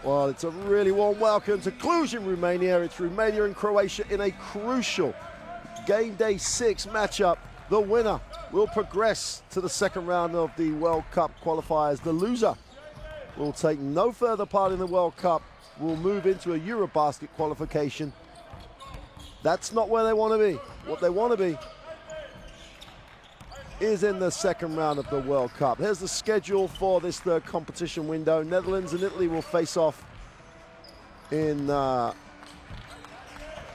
Well, it's a really warm welcome to Cluj in Romania. It's Romania and Croatia in a crucial game day 6 matchup. The winner will progress to the second round of the World Cup qualifiers. The loser will take no further part in the World Cup, will move into a Eurobasket qualification. That's not where they want to be. What they want to be is in the second round of the World Cup. Here's the schedule for this third competition window. Netherlands and Italy will face off in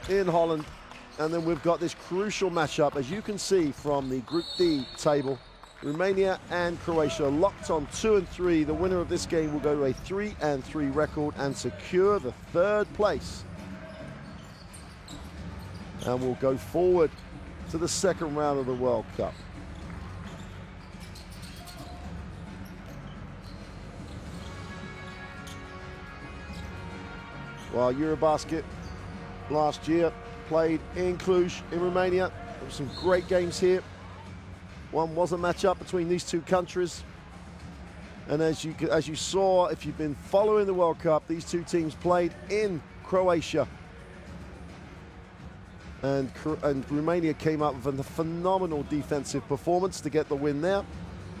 Holland. And then we've got this crucial matchup, as you can see from the Group D table. Romania and Croatia locked on 2 and 3. The winner of this game will go to a 3 and 3 record and secure the 3rd place. And we'll go forward to the second round of the World Cup. While Eurobasket last year played in Cluj in Romania, there were some great games here. One was a matchup between these two countries. And as you saw, if you've been following the World Cup, these two teams played in Croatia. And Romania came up with a phenomenal defensive performance to get the win there.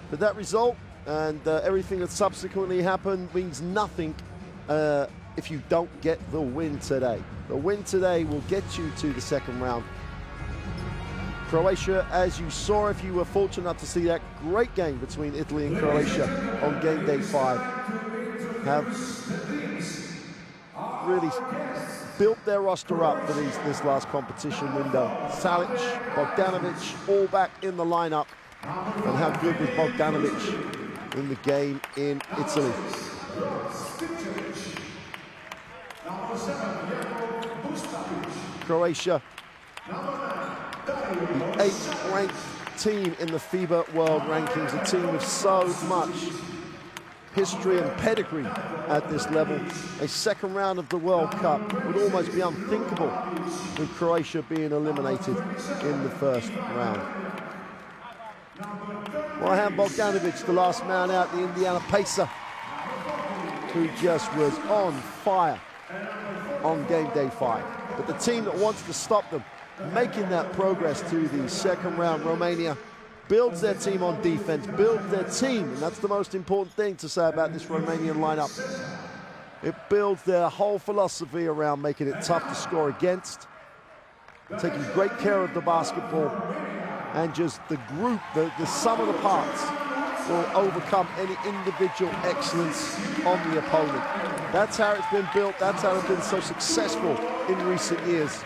But that result and everything that subsequently happened means nothing if you don't get the win today. The win today will get you to the second round. Croatia, as you saw, if you were fortunate enough to see that great game between Italy and Croatia on game day 5, have really built their roster up for this last competition window. Salic, Bogdanovic, all back in the lineup. And how good was Bogdanovic in the game in Italy? Croatia, the 8th ranked team in the FIBA World Rankings, a team with so much history and pedigree at this level. A second round of the World Cup would almost be unthinkable with Croatia being eliminated in the first round. Ryan Bogdanovic, the last man out, the Indiana Pacer, who just was on fire on game day 5. But the team that wants to stop them making that progress to the second round, Romania, builds their team on defense, builds their team, and that's the most important thing to say about this Romanian lineup. It builds their whole philosophy around making it tough to score against, taking great care of the basketball, and just the group, the sum of the parts will overcome any individual excellence on the opponent. That's how it's been built. That's how it's been so successful in recent years.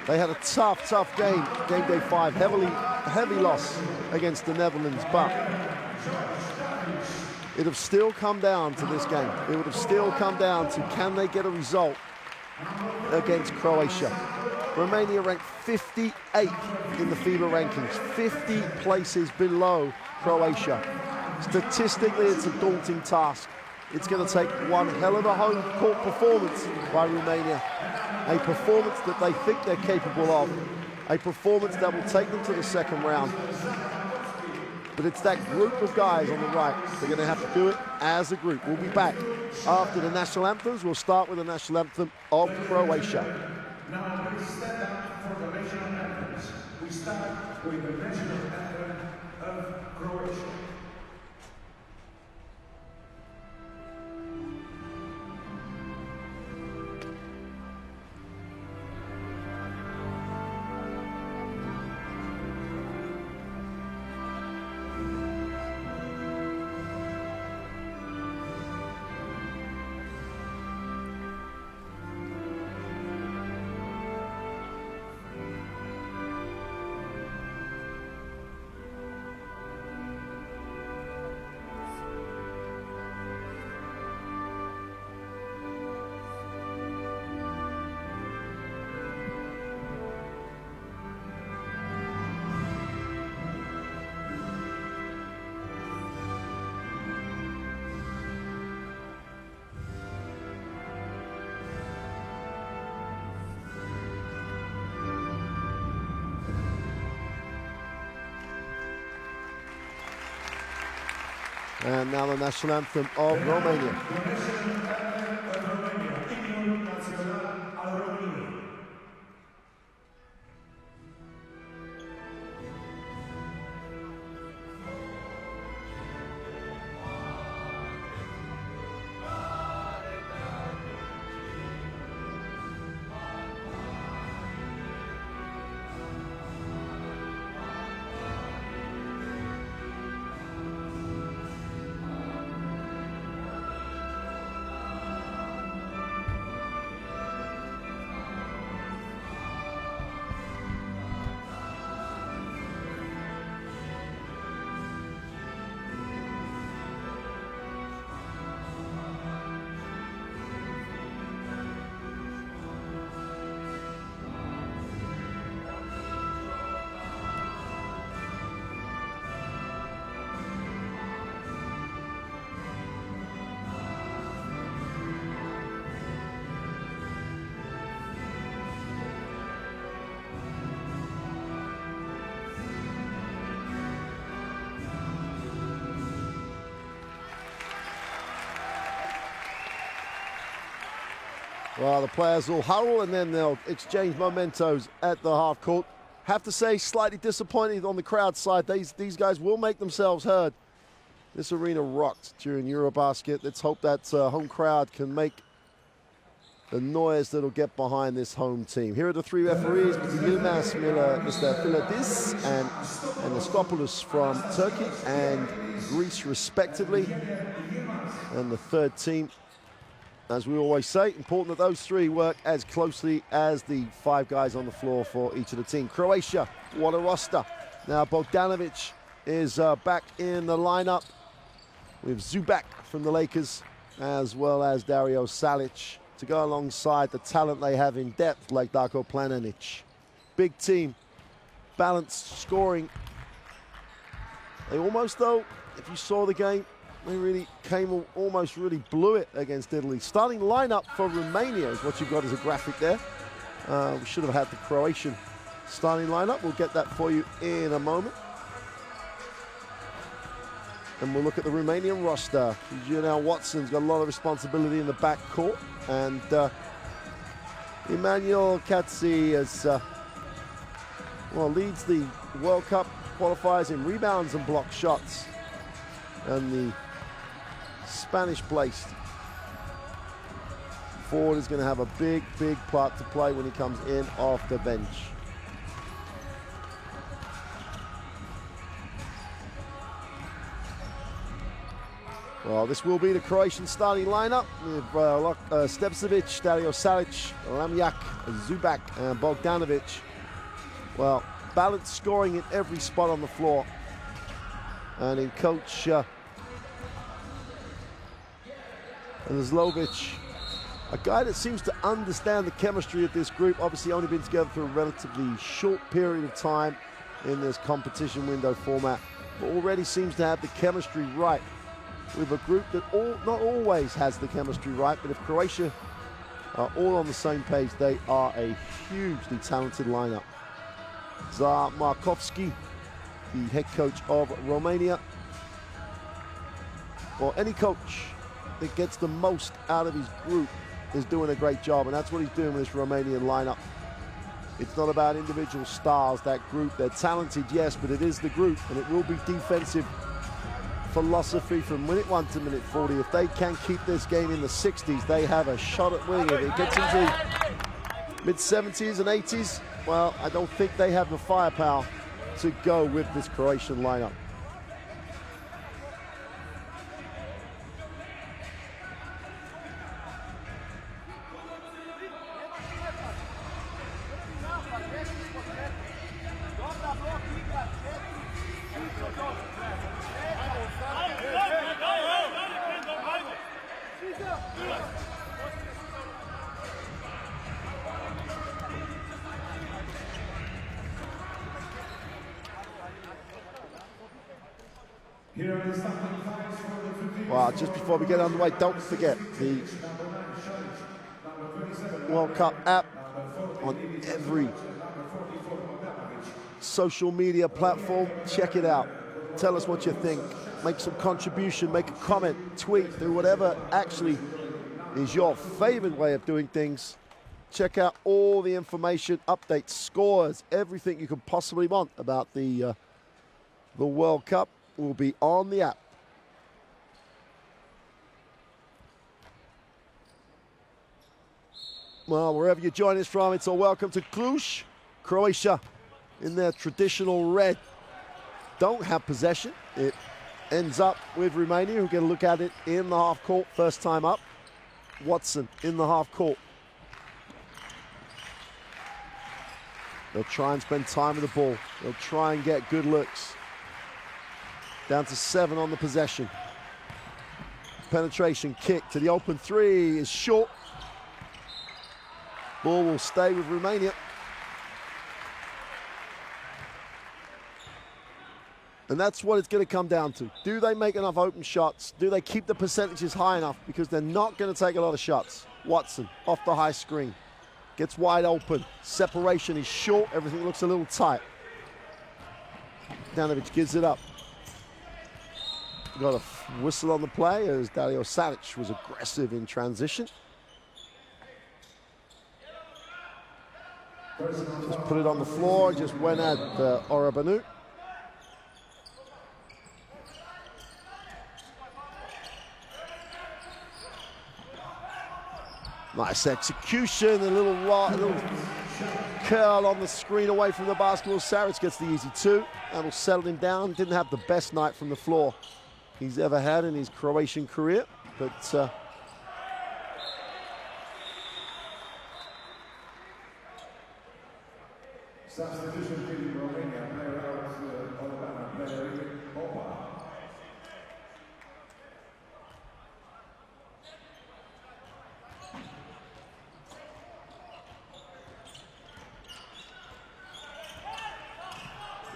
They had a tough game day 5, heavy loss against the Netherlands, but it would have still come down to this game. It would have still come down to, can they get a result against Croatia? Romania ranked 58th in the FIBA rankings, 50 places below Croatia. Statistically, it's a daunting task. It's going to take one hell of a home court performance by Romania, a performance that they think they're capable of, a performance that will take them to the second round. But it's that group of guys on the right. They're going to have to do it as a group. We'll be back after the national anthems. We'll start with the national anthem of Croatia. Now we stand up for the national anthems. We start with the national anthem of Croatia. And now the national anthem of Romania. Well, the players will huddle and then they'll exchange mementos at the half court. Have to say, slightly disappointed on the crowd side. These guys will make themselves heard. This arena rocked during Eurobasket. Let's hope that home crowd can make the noise that'll get behind this home team. Here are the three referees, Mr. Yilmaz, Mr. Philadis, and Anaskopoulos from Turkey and Greece, respectively. And the third team, as we always say, important that those three work as closely as the five guys on the floor for each of the team. Croatia, what a roster. Now Bogdanovic is back in the lineup with Zubac from the Lakers, as well as Dario Salic to go alongside the talent they have in depth like Darko Planinic. Big team, balanced scoring. They almost, though, if you saw the game, they really almost really blew it against Italy. Starting lineup for Romania is what you've got as a graphic there. We should have had the Croatian starting lineup. We'll get that for you in a moment. And we'll look at the Romanian roster. Janelle Watson's got a lot of responsibility in the backcourt. And Emmanuel Katsi leads the World Cup qualifiers in rebounds and block shots. And the Spanish-placed forward is going to have a big, big part to play when he comes in off the bench. Well, this will be the Croatian starting lineup with Stepcevic, Dario Salic, Lamjak, Zubac, and Bogdanovic. Well, balanced scoring in every spot on the floor. And in coach Zlovic, a guy that seems to understand the chemistry of this group. Obviously only been together for a relatively short period of time in this competition window format, but already seems to have the chemistry right with a group that not always has the chemistry right, but if Croatia are all on the same page, they are a hugely talented lineup. Zar Markovski, the head coach of Romania. Well, any coach that gets the most out of his group is doing a great job, and that's what he's doing with this Romanian lineup. It's not about individual stars, that group. They're talented, yes, but it is the group, and it will be defensive philosophy from minute 1 to minute 40. If they can keep this game in the 60s, they have a shot at winning. If it gets into mid-70s and 80s, well, I don't think they have the firepower to go with this Croatian lineup. Well, just before we get underway, don't forget the World Cup app on every social media platform. Check it out. Tell us what you think. Make some contribution, make a comment, tweet, do whatever actually is your favorite way of doing things. Check out all the information, updates, scores, everything you could possibly want about the World Cup will be on the app. Well, wherever you join us from, it's a welcome to Cluj. Croatia in their traditional red don't have possession. It ends up with Romania, who get a look at it in the half court. First time up. Watson in the half court. They'll try and spend time with the ball. They'll try and get good looks. Down to 7 on the possession. Penetration kick to the open three is short. Ball will stay with Romania. And that's what it's going to come down to. Do they make enough open shots? Do they keep the percentages high enough? Because they're not going to take a lot of shots. Watson off the high screen. Gets wide open. Separation is short. Everything looks a little tight. Bogdanovic gives it up. Got a whistle on the play as Dario Saric was aggressive in transition. Just put it on the floor, just went at Orabanu. Nice execution, a little curl on the screen away from the basketball. Saric gets the easy 2. That'll settle him down. Didn't have the best night from the floor he's ever had in his Croatian career, but substitution in Romania, player out,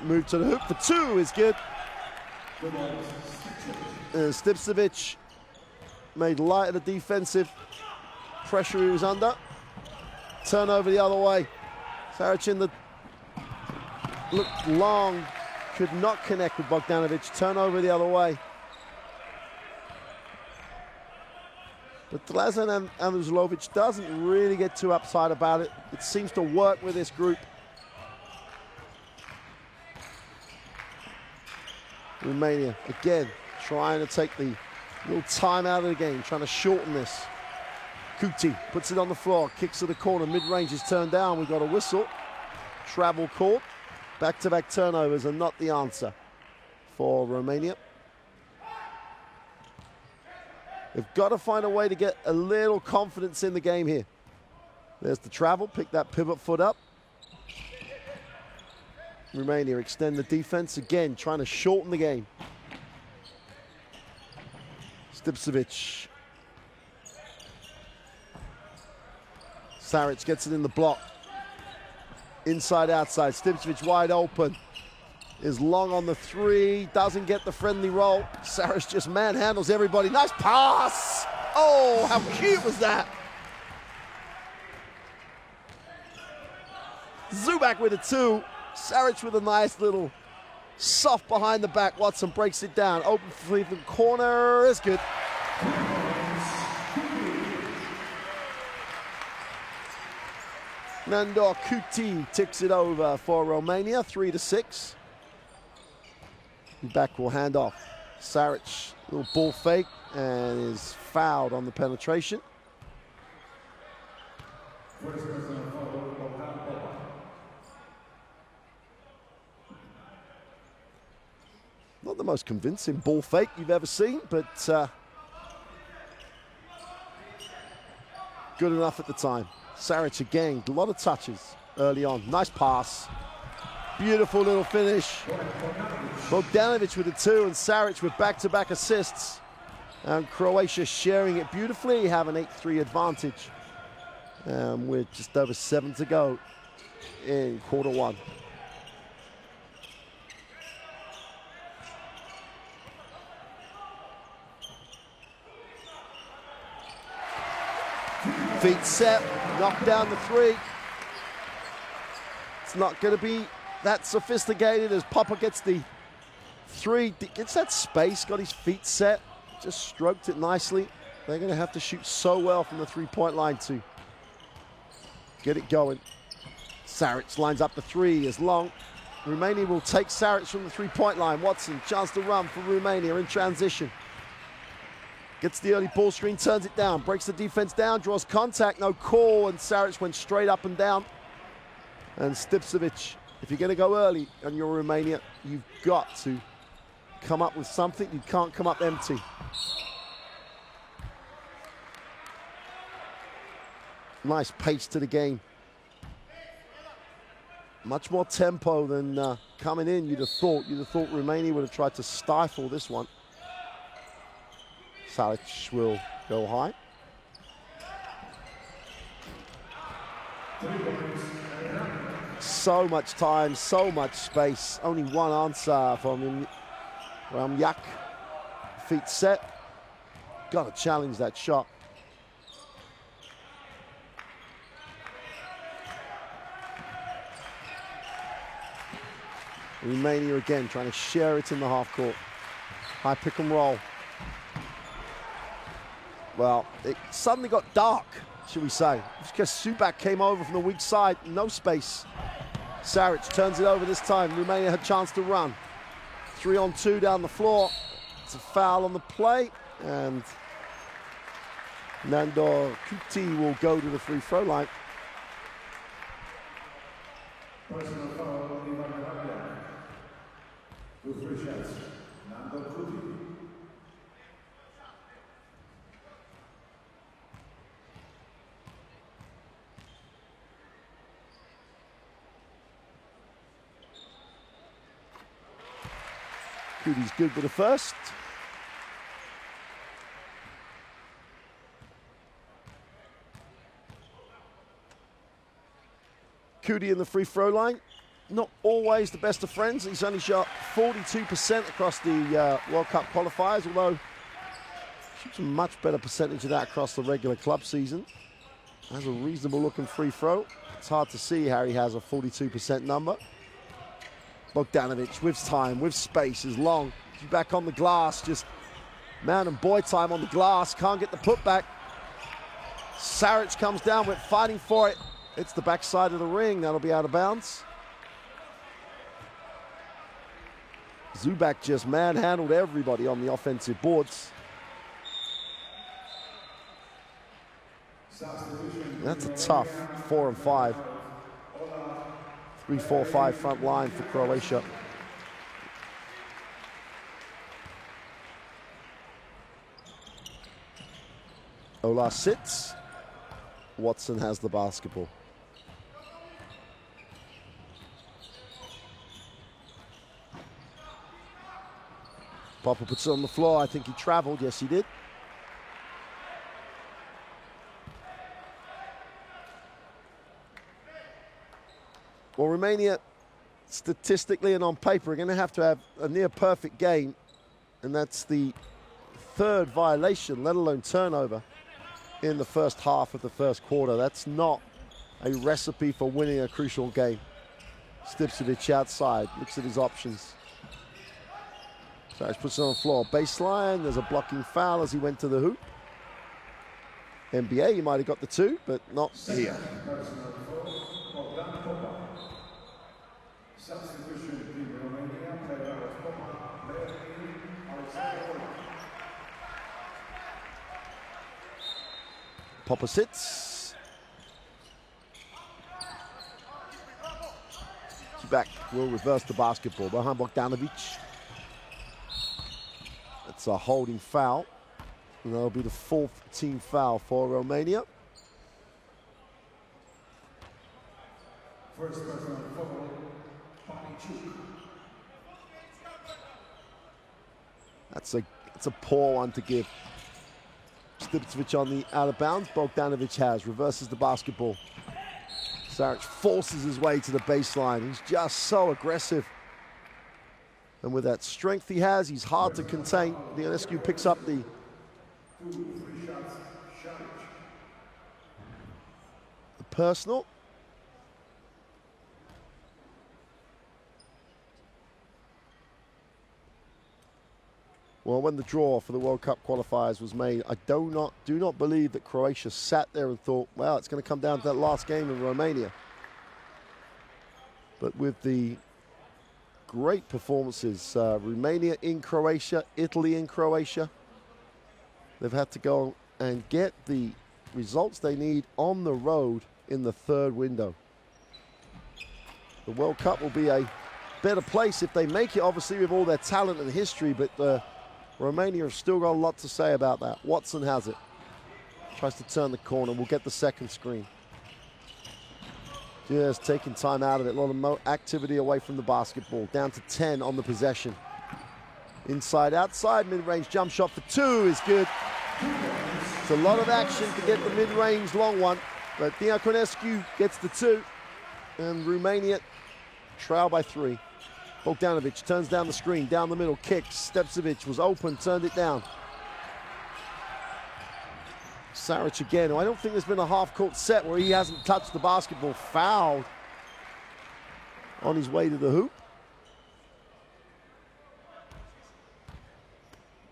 move to the hoop for 2 is good. Stipcevic made light of the defensive pressure he was under. Turnover the other way. Saric in the looked long, could not connect with Bogdanovic. Turnover the other way. But Dlazan Anuzlovic doesn't really get too upset about it. It seems to work with this group. Romania, again, trying to take the little time out of the game, trying to shorten this. Kuti puts it on the floor, kicks to the corner, mid-range is turned down. We've got a whistle. Travel court. Back-to-back turnovers are not the answer for Romania. They've got to find a way to get a little confidence in the game here. There's the travel, pick that pivot foot up. Romania extend the defense again, trying to shorten the game. Stipcevic. Saric gets it in the block. Inside, outside. Stipcevic wide open. Is long on the 3. Doesn't get the friendly roll. Saric just manhandles everybody. Nice pass. Oh, how cute was that? Zubac with a 2. Saric with a nice little soft behind the back. Watson breaks it down. Open for the corner is good. Nandor Kuti ticks it over for Romania, 3-6. Back will hand off. Saric, little ball fake, and is fouled on the penetration. Not the most convincing ball fake you've ever seen, but good enough at the time. Saric again, a lot of touches early on. Nice pass. Beautiful little finish. Bogdanovic with a 2 and Saric with back-to-back assists. And Croatia sharing it beautifully, have an 8-3 advantage. With just over 7 to go in quarter 1. Feet set, knock down the 3. It's not going to be that sophisticated as Papa gets the Three, gets that space, got his feet set, just stroked it nicely. They're going to have to shoot so well from the three-point line to get it going. Saric lines up the three, is long. Romania will take Saric from the three-point line. Watson, chance to run for Romania in transition. Gets the early ball screen, turns it down, breaks the defense down, draws contact, no call, and Saric went straight up and down. And Stipcevic, if you're going to go early on your Romania, you've got to come up with something. You can't come up empty. Nice pace to the game. Much more tempo than coming in, you'd have thought. You'd have thought Romania would have tried to stifle this one. Saric will go high. So much time, so much space. Only one answer from Ramyak. Feet set. Got to challenge that shot. Romania again trying to share it in the half court. High pick and roll. Well, it suddenly got dark, should we say, because Subak came over from the weak side, no space. Saric turns it over this time. Romania had a chance to run. 3-on-2 down the floor. It's a foul on the play, and Nandor Kuti will go to the free throw line. Personal foul, with 3 shots. Nandor Kuti. Kuti's good with the first. Kuti in the free throw line. Not always the best of friends. He's only shot 42% across the World Cup qualifiers, although shoots a much better percentage of that across the regular club season. Has a reasonable looking free throw. It's hard to see how he has a 42% number. Bogdanovic with time, with space, is long. He's back on the glass, just man and boy time on the glass. Can't get the putback. Saric comes down with fighting for it. It's the backside of the ring. That'll be out of bounds. Subak just manhandled everybody on the offensive boards. That's a tough 4 and 5. 3-4-5 front line for Croatia. Ola sits. Watson has the basketball. Popper puts it on the floor. I think he traveled. Yes, he did. Well, Romania, statistically and on paper, are going to have a near-perfect game, and that's the 3rd violation, let alone turnover, in the first half of the first quarter. That's not a recipe for winning a crucial game. Stipcevic outside, looks at his options. Saric puts it on the floor. Baseline, there's a blocking foul as he went to the hoop. NBA, he might have got the 2, but not here. Popper sits. Back will reverse the basketball behind Bogdanovic. It's a holding foul. And that'll be the 4th team foul for Romania. First personal foul, That's a poor one to give. Stipcevic on the out of bounds. Bogdanovic has, reverses the basketball. Saric forces his way to the baseline. He's just so aggressive. And with that strength he has, he's hard to contain. Ionescu picks up the personal. Well, when the draw for the World Cup qualifiers was made, I do not believe that Croatia sat there and thought, well, it's going to come down to that last game in Romania. But with the great performances, Romania in Croatia, Italy in Croatia, they've had to go and get the results they need on the road in the third window. The World Cup will be a better place if they make it, obviously, with all their talent and history, but Romania have still got a lot to say about that. Watson has it. Tries to turn the corner. We'll get the second screen. Just taking time out of it. A lot of activity away from the basketball. Down to 10 on the possession. Inside, outside, mid-range jump shot for 2 is good. It's a lot of action to get the mid-range long one, but Diaconescu gets the 2, and Romania trail by 3. Bogdanovic turns down the screen, down the middle, kicks. Stepcevic was open, turned it down. Saric again. I don't think there's been a half-court set where he hasn't touched the basketball. Fouled on his way to the hoop.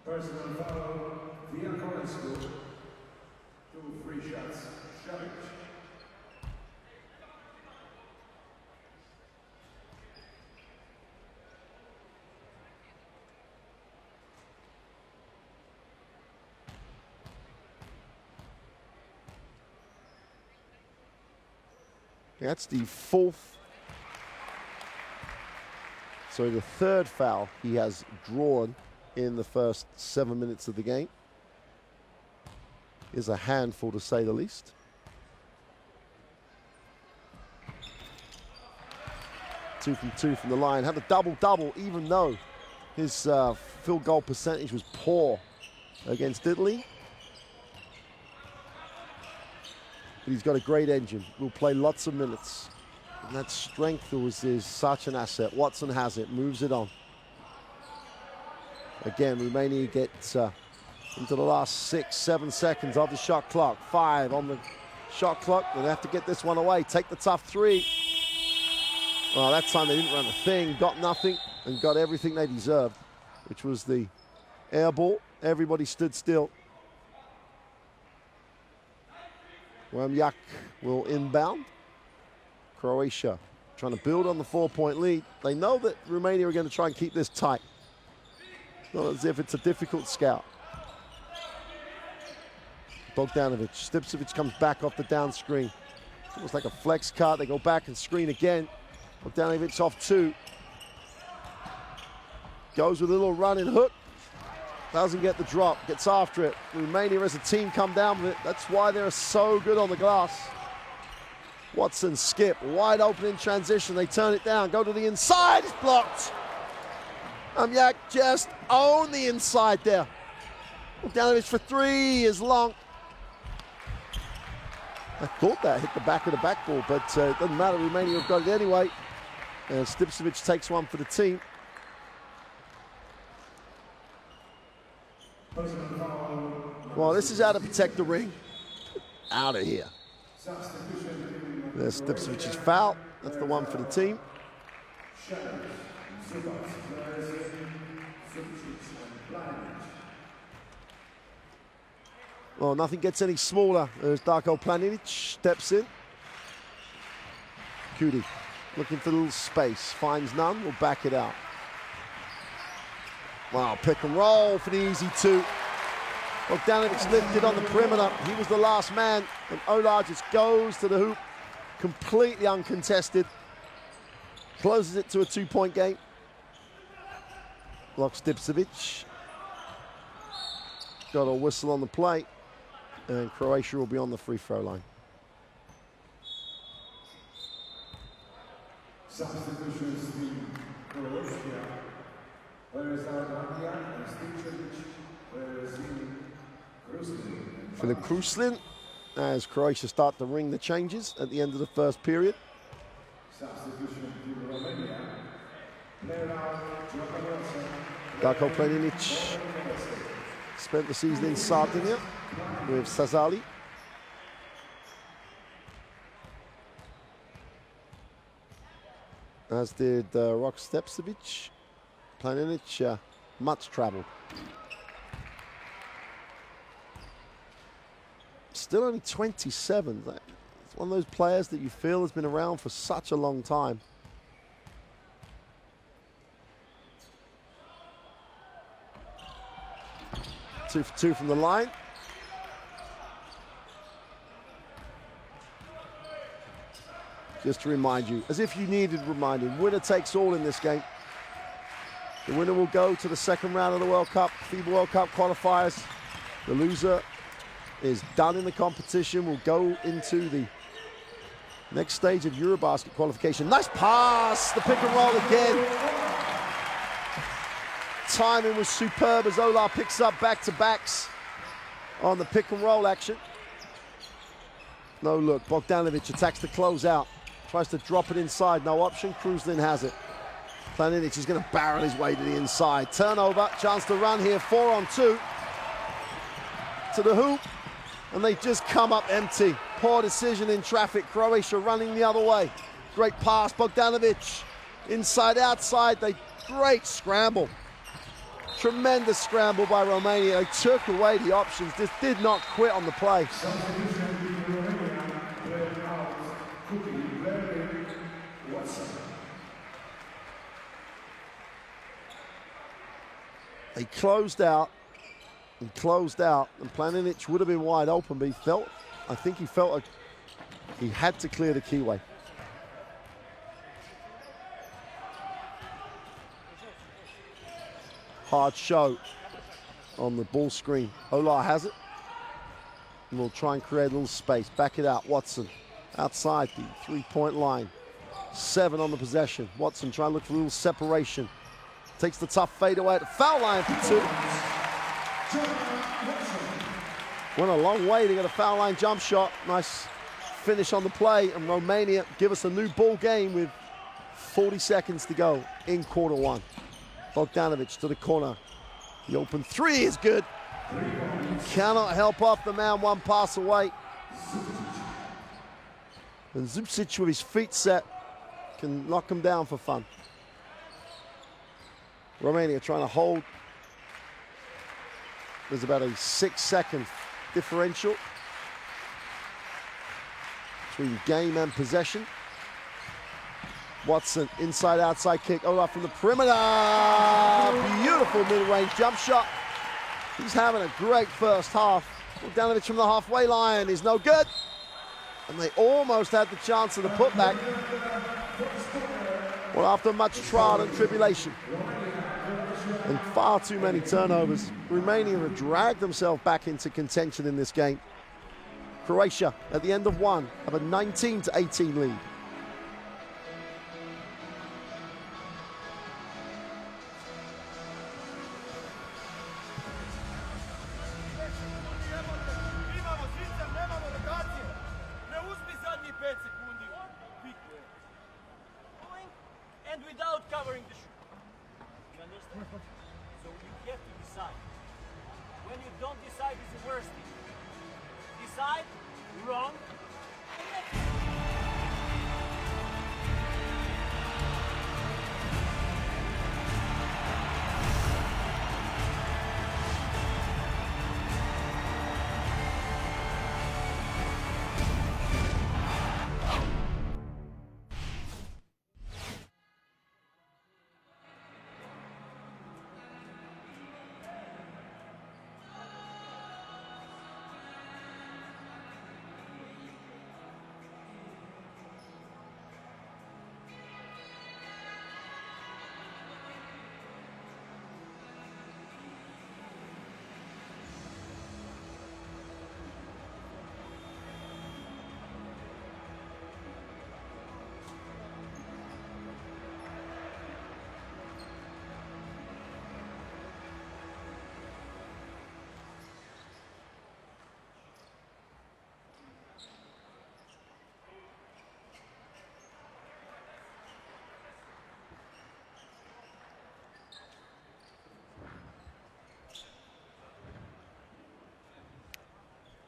Personal foul, Diaconescu. 2 free shots. Saric. That's the third foul he has drawn in the first 7 minutes of the game. Is a handful, to say the least. Two from the line. Had a double-double, even though his field goal percentage was poor against Italy. But he's got a great engine. Will play lots of minutes. And that strength is such an asset. Watson has it, moves it on. Again, Romania gets into the last 6-7 seconds of the shot clock. 5 on the shot clock. They have to get this one away. Take the tough 3. Well, that time they didn't run a thing, got nothing, and got everything they deserved, which was the air ball. Everybody stood still. Wamyak will inbound. Croatia trying to build on the 4-point lead. They know that Romania are going to try and keep this tight. Not as if it's a difficult scout. Bogdanovic, Stipcevic comes back off the down screen. It's almost like a flex cut. They go back and screen again. Bogdanovic off 2. Goes with a little running hook. Doesn't get the drop, gets after it. Romania as a team come down with it. That's why they're so good on the glass. Watson skip, wide open in transition. They turn it down, go to the inside, it's blocked. Amyak just own the inside there. Bogdanovic for 3 is long. I thought that hit the back of the backboard, but it doesn't matter. Romania have got it anyway. And Stipcevic takes one for the team. Well, this is how to protect the ring. Out of here. There's Stipcevic's foul. That's the one for the team. Well, nothing gets any smaller as Darko Planinic steps in. Kudi looking for a little space. Finds none. Will back it out. Wow, pick and roll for the easy 2. Bogdanovic lifted on the perimeter. He was the last man, and Olar just goes to the hoop, completely uncontested. Closes it to a 2-point game. Blocks Stipcevic. Got a whistle on the play, and Croatia will be on the free throw line. Substitutions in Croatia. Filip Kruslin, as Croatia start to ring the changes at the end of the first period. Darko Planinic spent the season in Sardinia with Sassali. As did Rok Stepcevic. Planinic, much traveled. Still only 27. It's one of those players that you feel has been around for such a long time. Two for two from the line. Just to remind you, as if you needed reminding, winner takes all in this game. The winner will go to the second round of the World Cup, FIBA World Cup qualifiers. The loser is done in the competition, will go into the next stage of Eurobasket qualification. Nice pass, the pick and roll again. Timing was superb as Ola picks up back-to-backs on the pick and roll action. No look, Bogdanovic attacks the closeout. Tries to drop it inside, no option, Kruzlin has it. Planinic is gonna barrel his way to the inside. Turnover, chance to run here, 4-on-2. To the hoop, and they just come up empty. Poor decision in traffic, Croatia running the other way. Great pass, Bogdanovic. Inside, outside, great scramble. Tremendous scramble by Romania. They took away the options, just did not quit on the play. They closed out, and Planinic would have been wide open, but I think he felt like he had to clear the keyway. Hard show on the ball screen. Ola has it, and we'll try and create a little space. Back it out, Watson, outside the three-point line. 7 on the possession. Watson trying to look for a little separation. Takes the tough fade away at the foul line for 2. Went a long way to get a foul line jump shot. Nice finish on the play, and Romania give us a new ball game with 40 seconds to go in quarter 1. Bogdanovic to the corner. The open 3 is good. Cannot help off the man one pass away. And Zupcic with his feet set can knock him down for fun. Romania trying to hold. There's about a 6-second differential between game and possession. Watson, inside, outside kick. Ola from the perimeter. Beautiful mid-range jump shot. He's having a great first half. Bogdanovic from the halfway line is no good. And they almost had the chance of the putback. Well, after much trial and tribulation and far too many turnovers, Romania have dragged themselves back into contention in this game. Croatia, at the end of 1, have a 19-18 lead. And without covering the shoe. You understand? So you have to decide. When you don't decide, it's the worst thing. Decide, wrong.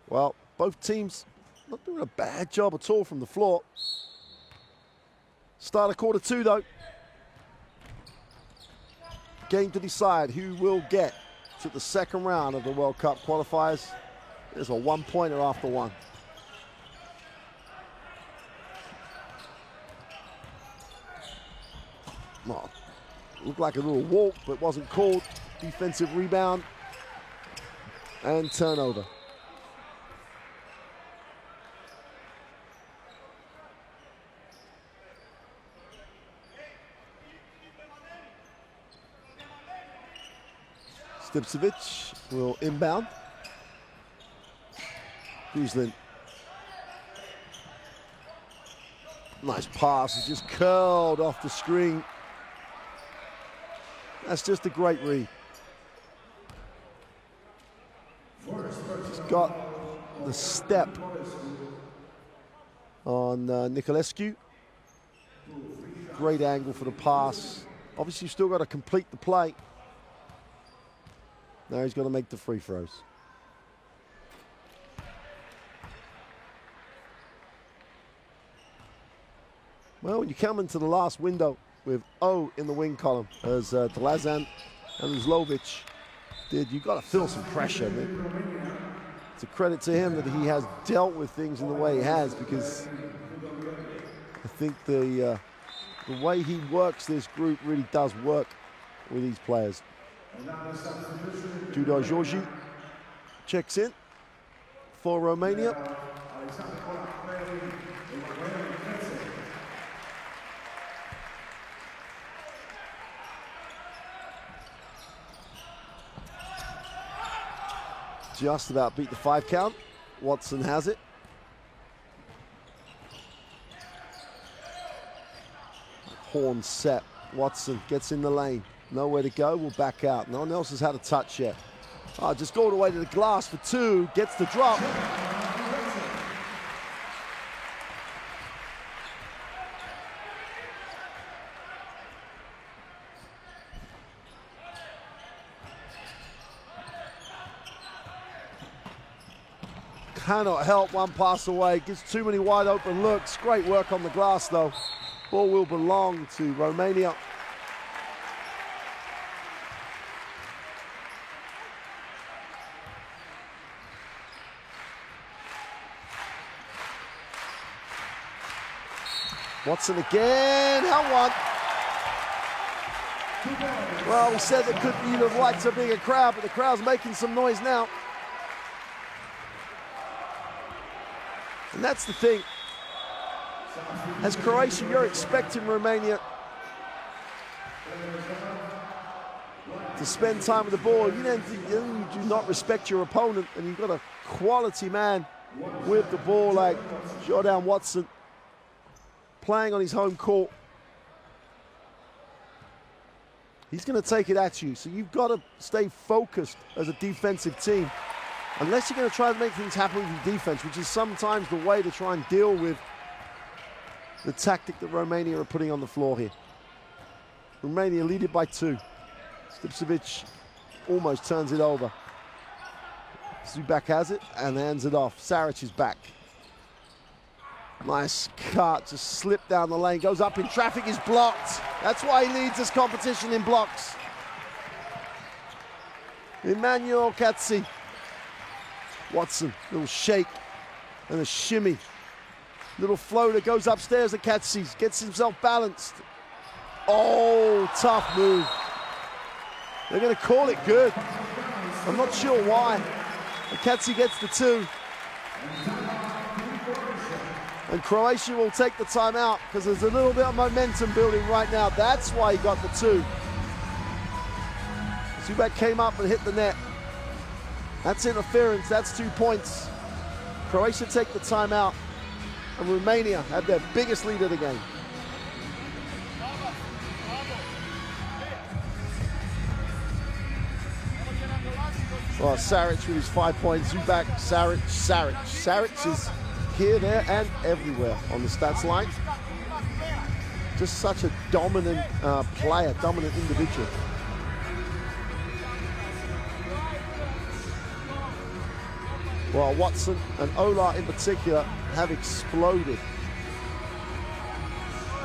Well, both teams not doing a bad job at all from the floor. Start of quarter 2, though. Game to decide who will get to the second round of the World Cup qualifiers There's a one-pointer after one. Well, looked like a little walk, but wasn't called. Defensive rebound and turnover. Stipcevic will inbound. Guzlin. Nice pass, it just curled off the screen. That's just a great read. He's got the step on Nicolescu. Great angle for the pass. Obviously, you've still got to complete the play. Now he's got to make the free throws. Well, you come into the last window with O in the wing column, as Dlazan and Uzlovic did. You've got to feel some pressure, man. It's a credit to him that he has dealt with things in the way he has, because I think the way he works this group really does work with these players. Tudor Georgi checks in for Romania. Just about beat the 5 count. Watson has it. Horn set. Watson gets in the lane. Nowhere to go, will back out. No one else has had a touch yet. Just go all the way to the glass for 2. Gets the drop. Cannot help, one pass away. Gives too many wide open looks. Great work on the glass though. Ball will belong to Romania. Watson again, how one. Well, we said that you'd have liked a bigger crowd, but the crowd's making some noise now. And that's the thing. As Croatia, you're expecting Romania to spend time with the ball. You do not respect your opponent, and you've got a quality man with the ball like Jordan Watson, playing on his home court. He's going to take it at you, so you've got to stay focused as a defensive team. Unless you're going to try to make things happen with your defense, which is sometimes the way to try and deal with the tactic that Romania are putting on the floor here. Romania lead it by 2. Stipcevic almost turns it over. Zubac has it and hands it off. Saric is back. Nice cut, just slipped down the lane, goes up in traffic, is blocked. That's why he leads this competition in blocks. Emmanuel Katsi. Watson, little shake and a shimmy. Little floater goes upstairs to Katsi, gets himself balanced. Oh, tough move. They're going to call it good. I'm not sure why. And Katsi gets the 2. And Croatia will take the timeout because there's a little bit of momentum building right now. That's why he got the 2. Zubac came up and hit the net. That's interference, that's 2 points. Croatia take the timeout, and Romania have their biggest lead of the game. Well, Saric with his 5 points. Zubac, Saric. Saric is here, there, and everywhere on the stats line. Just such a dominant player, dominant individual. Well, Watson and Ola in particular have exploded.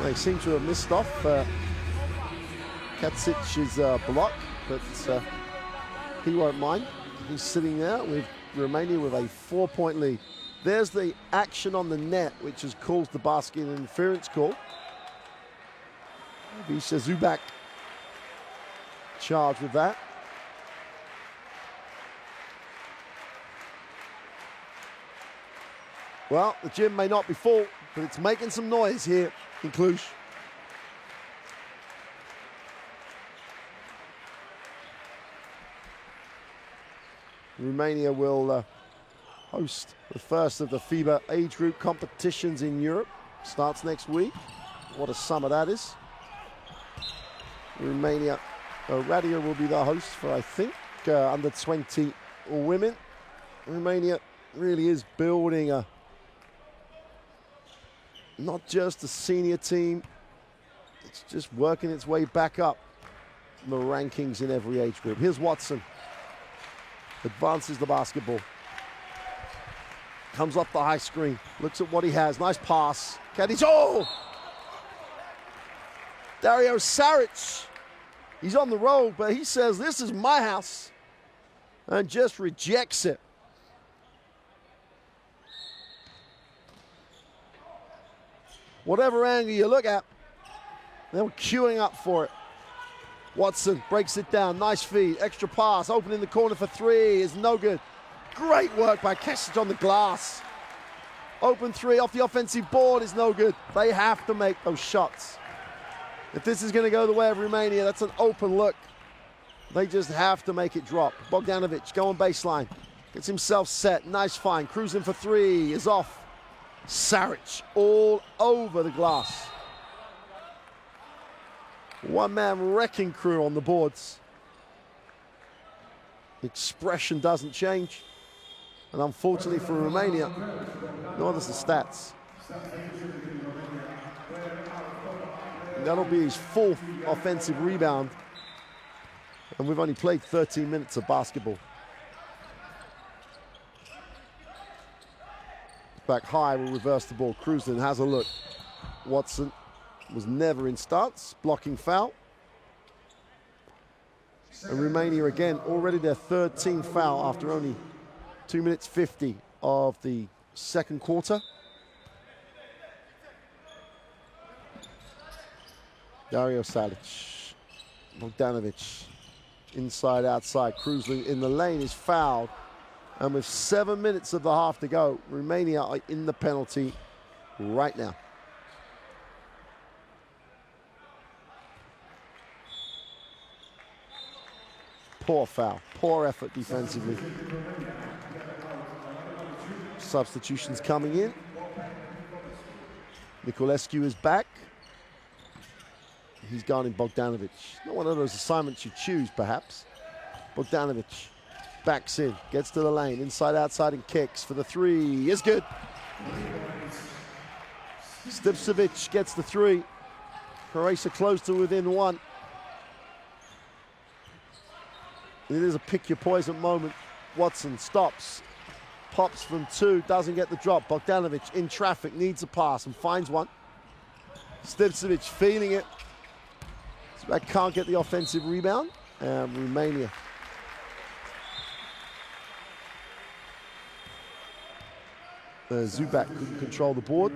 They seem to have missed off Katsic's block, but he won't mind. He's sitting there with Romania with a 4-point lead. There's the action on the net, which has caused the basket interference call. Visha Zubak charged with that. Well, the gym may not be full, but it's making some noise here in Cluj. Romania will host the first of the FIBA age group competitions in Europe. Starts next week. What a summer that is. Romania, Radia will be the host for, I think, under 20 women. Romania really is building a not just a senior team, it's just working its way back up the rankings in every age group. Here's Watson. Advances the basketball. Comes off the high screen. Looks at what he has. Nice pass. Oh! Dario Saric. He's on the road, but he says, this is my house. And just rejects it. Whatever angle you look at, they were queuing up for it. Watson breaks it down. Nice feed. Extra pass. Open in the corner for three is no good. Great work by Kesic on the glass. Open three off the offensive board is no good. They have to make those shots. If this is going to go the way of Romania, that's an open look. They just have to make it drop. Bogdanovic going baseline. Gets himself set. Nice find. Cruising for three is off. Saric all over the glass. One-man wrecking crew on the boards. The expression doesn't change. And unfortunately for Romania, nor does the stats. And that'll be his fourth offensive rebound. And we've only played 13 minutes of basketball. Back high, will reverse the ball. Cruzin has a look. Watson was never in stance. Blocking foul. And Romania again, already their third team foul after only 2 minutes 50 of the second quarter. Dario Saric. Bogdanovic. Inside, outside. Cruzin in the lane is fouled. And with 7 minutes of the half to go, Romania are in the penalty right now. Poor foul, poor effort defensively. Substitutions coming in. Niculescu is back. He's gone in Bogdanovic. Not one of those assignments you choose, perhaps. Bogdanovic. Backs in, gets to the lane, inside, outside, and kicks for the three. Is good. Stipcevic gets the three. Croatia close to within one. It is a pick your poison moment. Watson stops, pops from two, doesn't get the drop. Bogdanovic in traffic, needs a pass and finds one. Stipcevic feeling it. So I can't get the offensive rebound. And Romania. Zubak couldn't control the board.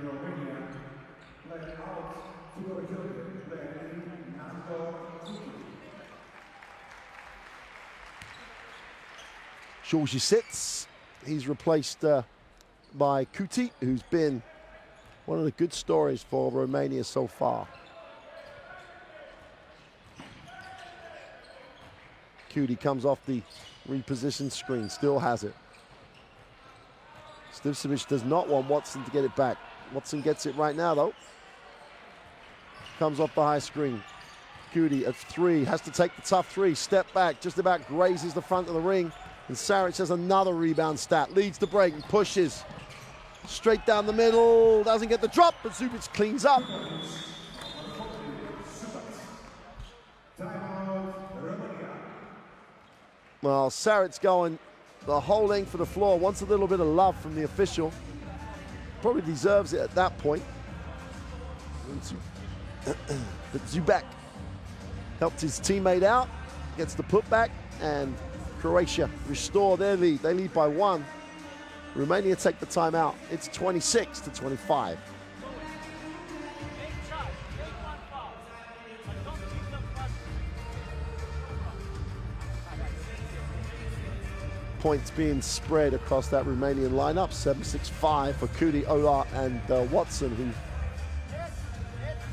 Georgi sits. He's replaced by Kuti, who's been one of the good stories for Romania so far. Kuti comes off the repositioned screen, still has it. Stipcevic does not want Watson to get it back. Watson gets it right now, though. Comes off the high screen. Kuti at three, has to take the tough three. Step back, just about grazes the front of the ring. And Saric has another rebound stat. Leads the break and pushes. Straight down the middle. Doesn't get the drop, but Zubic cleans up. Well, Saric's going the whole length of the floor. Wants a little bit of love from the official. Probably deserves it at that point. But Zubak helped his teammate out. Gets the putback, and Croatia restore their lead. They lead by 1. Romania take the timeout. It's 26-25. Points being spread across that Romanian lineup. 7-6-5 for Kudi, Ola, and Watson, who've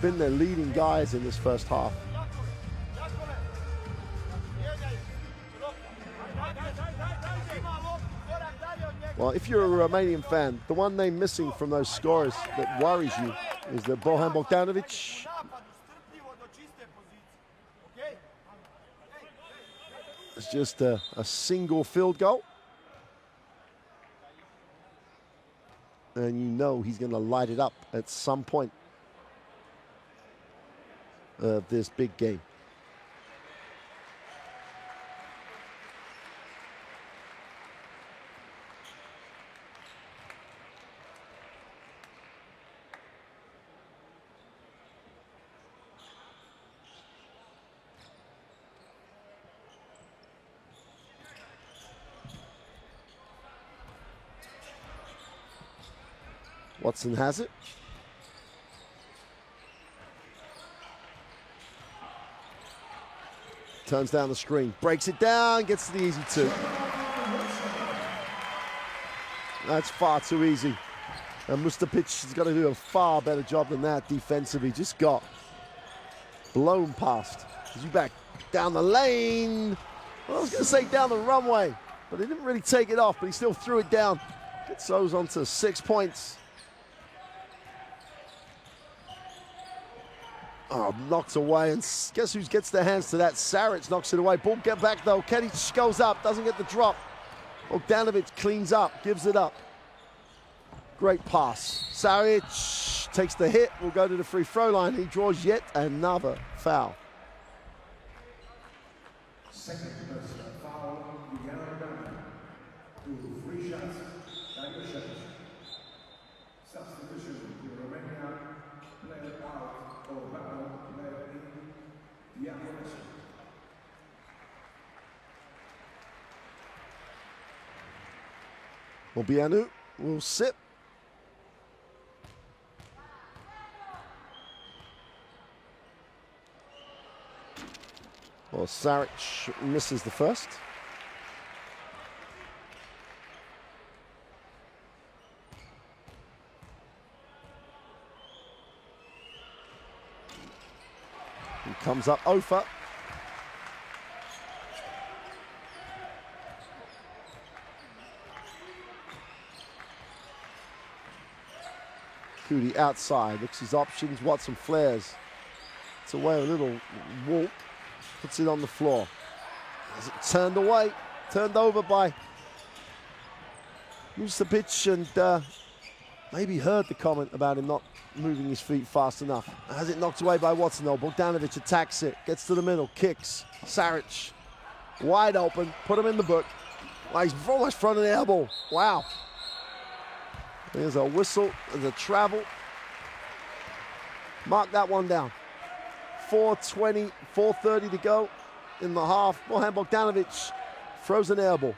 been their leading guys in this first half. Well, if you're a Romanian fan, the one name missing from those scores that worries you is that Bojan Bogdanovic. It's just a single field goal. And you know he's going to light it up at some point of this big game. Watson has it. Turns down the screen, breaks it down, gets to the easy 2. That's far too easy. And Mustapic has got to do a far better job than that defensively. Just got blown past. Zubac down the lane. Well, I was going to say down the runway, but he didn't really take it off, but he still threw it down. Gets those onto 6 points. Oh, knocked away, and guess who gets their hands to that? Saric knocks it away. Ball get back though. Kedic goes up, doesn't get the drop. Bogdanovic cleans up, gives it up. Great pass. Saric takes the hit, will go to the free throw line. He draws yet another foul. Second personal foul, to 3 shots, Tiger shots. Substitution, Romania, player out, or player in, Obianu will sit. Well, Saric misses the first. He comes up Ofa. Kudi outside, looks his options, Watson flares. It's away a little walk, puts it on the floor. Has it turned away, turned over by Mustapic, and maybe heard the comment about him not moving his feet fast enough. Has it knocked away by Watson though. Bogdanovic attacks it, gets to the middle, kicks. Saric, wide open, put him in the book. Well, he's almost front of the elbow. Wow. There's a whistle, there's a travel. Mark that one down. 4:20, 4:30 to go in the half. Bojan Bogdanovic throws an air ball.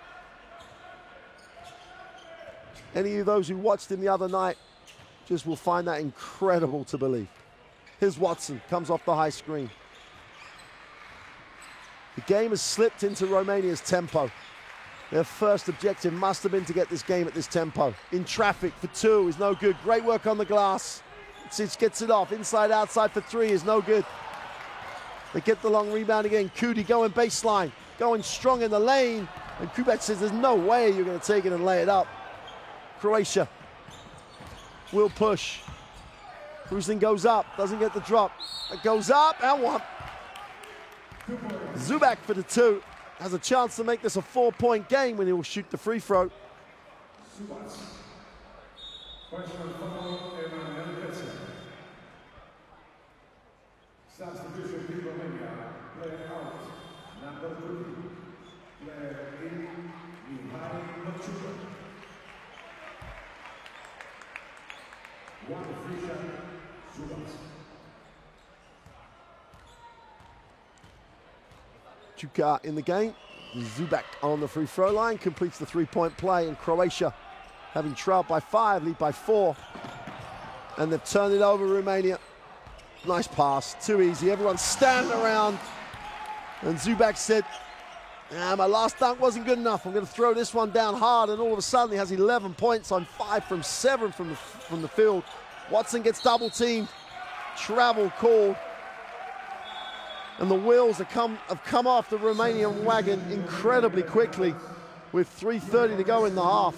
Any of those who watched him the other night just will find that incredible to believe. Here's Watson, comes off the high screen. The game has slipped into Romania's tempo. Their first objective must have been to get this game at this tempo. In traffic for 2 is no good. Great work on the glass. It gets it off. Inside, outside for 3 is no good. They get the long rebound again. Kudi going baseline, going strong in the lane. And Kubac says there's no way you're going to take it and lay it up. Croatia will push. Ruslan goes up, doesn't get the drop. It goes up and 1. Zubac for the 2. Has a chance to make this a 4-point game when he will shoot the free throw. Chuka in the game. Zubak on the free throw line completes the three-point play, and Croatia, having trailed by 5, lead by 4. And they've turned it over, Romania. Nice pass, too easy. Everyone's standing around. And Zubak said, my last dunk wasn't good enough. I'm going to throw this one down hard. And all of a sudden, he has 11 points on 5 from 7 from the field. Watson gets double teamed. Travel called. And the wheels have come off the Romanian wagon incredibly quickly with 3:30 to go in the half.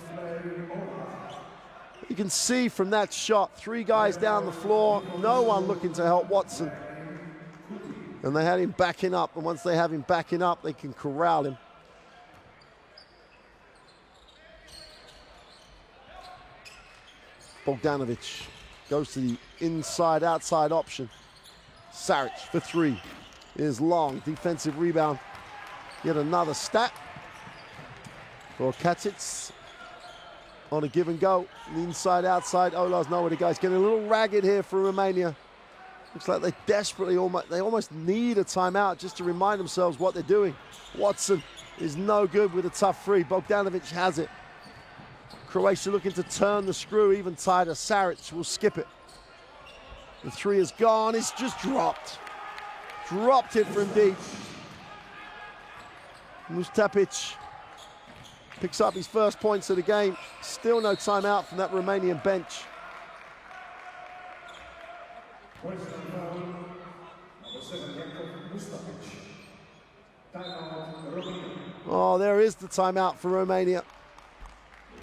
You can see from that shot, 3 guys down the floor, no one looking to help Watson. And they had him backing up, and once they have him backing up, they can corral him. Bogdanovic goes to the inside-outside option. Saric for 3 is long, defensive rebound. Yet another stat for Katic on a give and go. The inside-outside, Ola's nowhere to go. It's getting a little ragged here for Romania. Looks like they desperately almost need a timeout just to remind themselves what they're doing. Watson is no good with a tough free. Bogdanovic has it. Croatia looking to turn the screw even tighter. Saric will skip it. The 3 is gone. It's just dropped. Dropped it from deep. Mustapic picks up his first points of the game. Still no timeout from that Romanian bench. Oh, there is the timeout for Romania.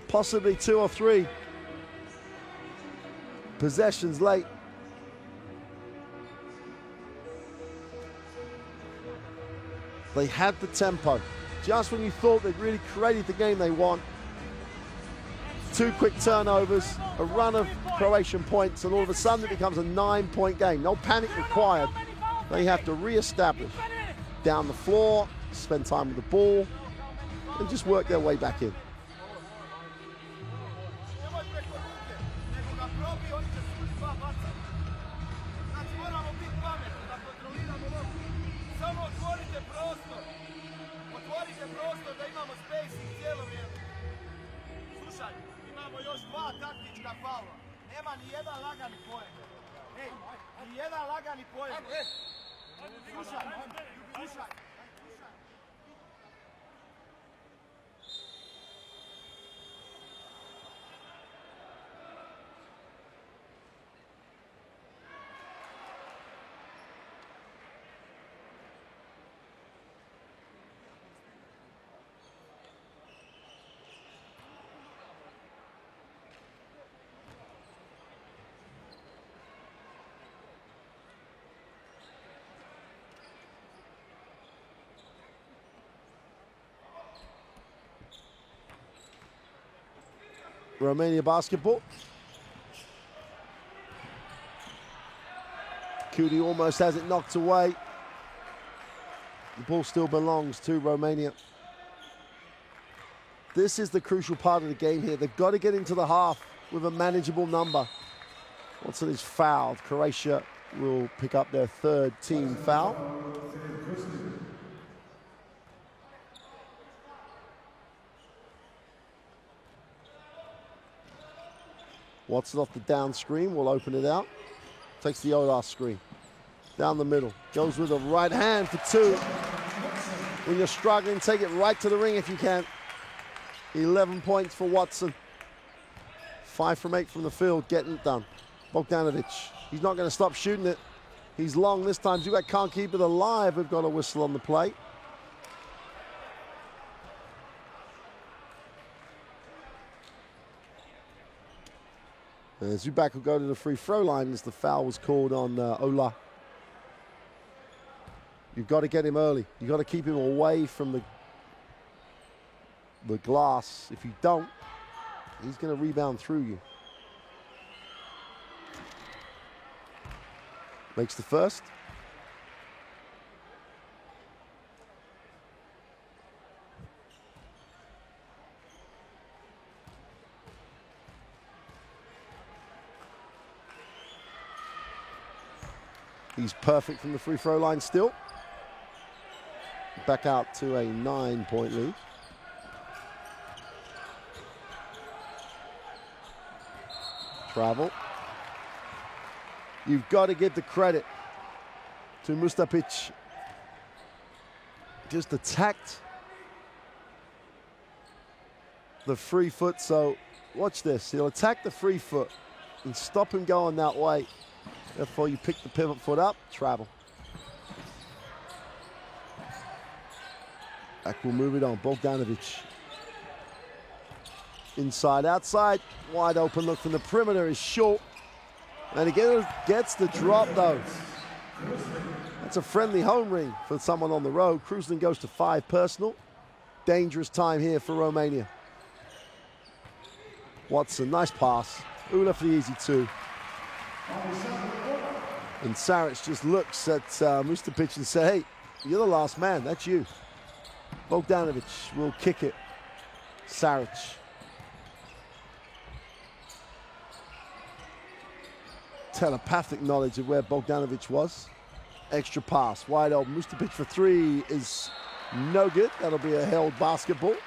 Possibly 2 or 3. Possessions late. They had the tempo. Just when you thought they'd really created the game they want. 2 quick turnovers, a run of Croatian points, and all of a sudden it becomes a 9-point game. No panic required. They have to re-establish down the floor, spend time with the ball, and just work their way back in. Romania basketball. Cudi almost has it knocked away. The ball still belongs to Romania. This is the crucial part of the game here. They've got to get into the half with a manageable number. Watson is fouled. Croatia will pick up their 3rd team foul. Watson off the down screen will open it out. Takes the Ola screen. Down the middle. Goes with a right hand for 2. When you're struggling, take it right to the ring if you can. 11 points for Watson. 5 from 8 from the field, getting it done. Bogdanovic, he's not going to stop shooting it. He's long this time. Zubak can't keep it alive. We've got a whistle on the play. Zubak will go to the free throw line as the foul was called on Ola. You've got to get him early. You've got to keep him away from the glass. If you don't, he's going to rebound through you. Makes the first. He's perfect from the free throw line still. back out to a 9-point lead. Travel. You've got to give the credit to Mustapic. Just attacked the free foot. So watch this. He'll attack the free foot and stop him going that way. Therefore, you pick the pivot foot up, travel. Back will move it on. Bogdanovic. Inside, outside. Wide open look from the perimeter is short. And again, gets the drop though. That's a friendly home ring for someone on the road. Kruslan goes to 5 personal. Dangerous time here for Romania. Watson, nice pass. Ula for the easy 2. And Saric just looks at Mustapic and says, hey, you're the last man, that's you. Bogdanovic will kick it. Saric. Telepathic knowledge of where Bogdanovic was. Extra pass, wide open. Mustapic for 3 is no good. That'll be a held basketball.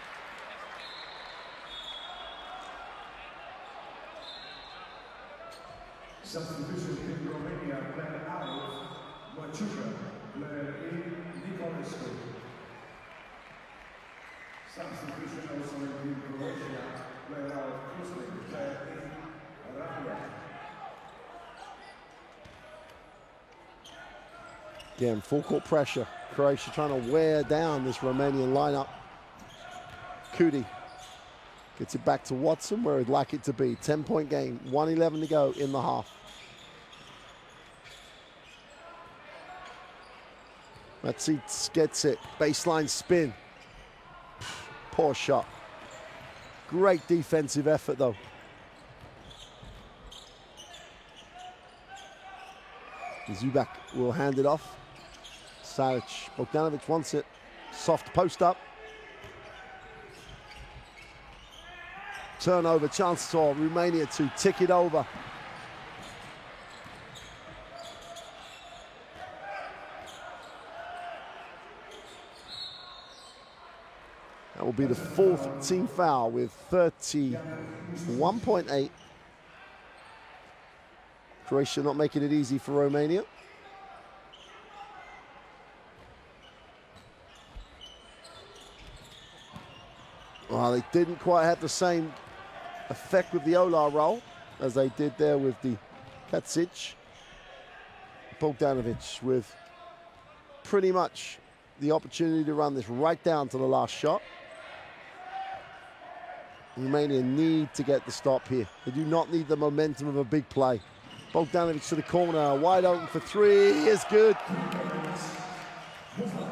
Substitution in Romania, player out, Machuca, player in Nicolescu. Substitution also in Croatia, player out, Kruslan, player in Romania. Again, full court pressure. Croatia trying to wear down this Romanian lineup. Kudi gets it back to Watson where he'd like it to be. 10-point game, 1:11 to go in the half. Matsic gets it, baseline spin. Poor shot. Great defensive effort though. Zubak will hand it off. Saric, Bogdanovic wants it. Soft post up. Turnover, chance for Romania to tick it over. That will be the 4th team foul with 31.8. Croatia not making it easy for Romania. Well, they didn't quite have the same effect with the Ola roll as they did there with the Katsic. Bogdanovic with pretty much the opportunity to run this right down to the last shot. Romania need to get the stop here. They do not need the momentum of a big play. Bogdanovic to the corner, wide open for 3 is good.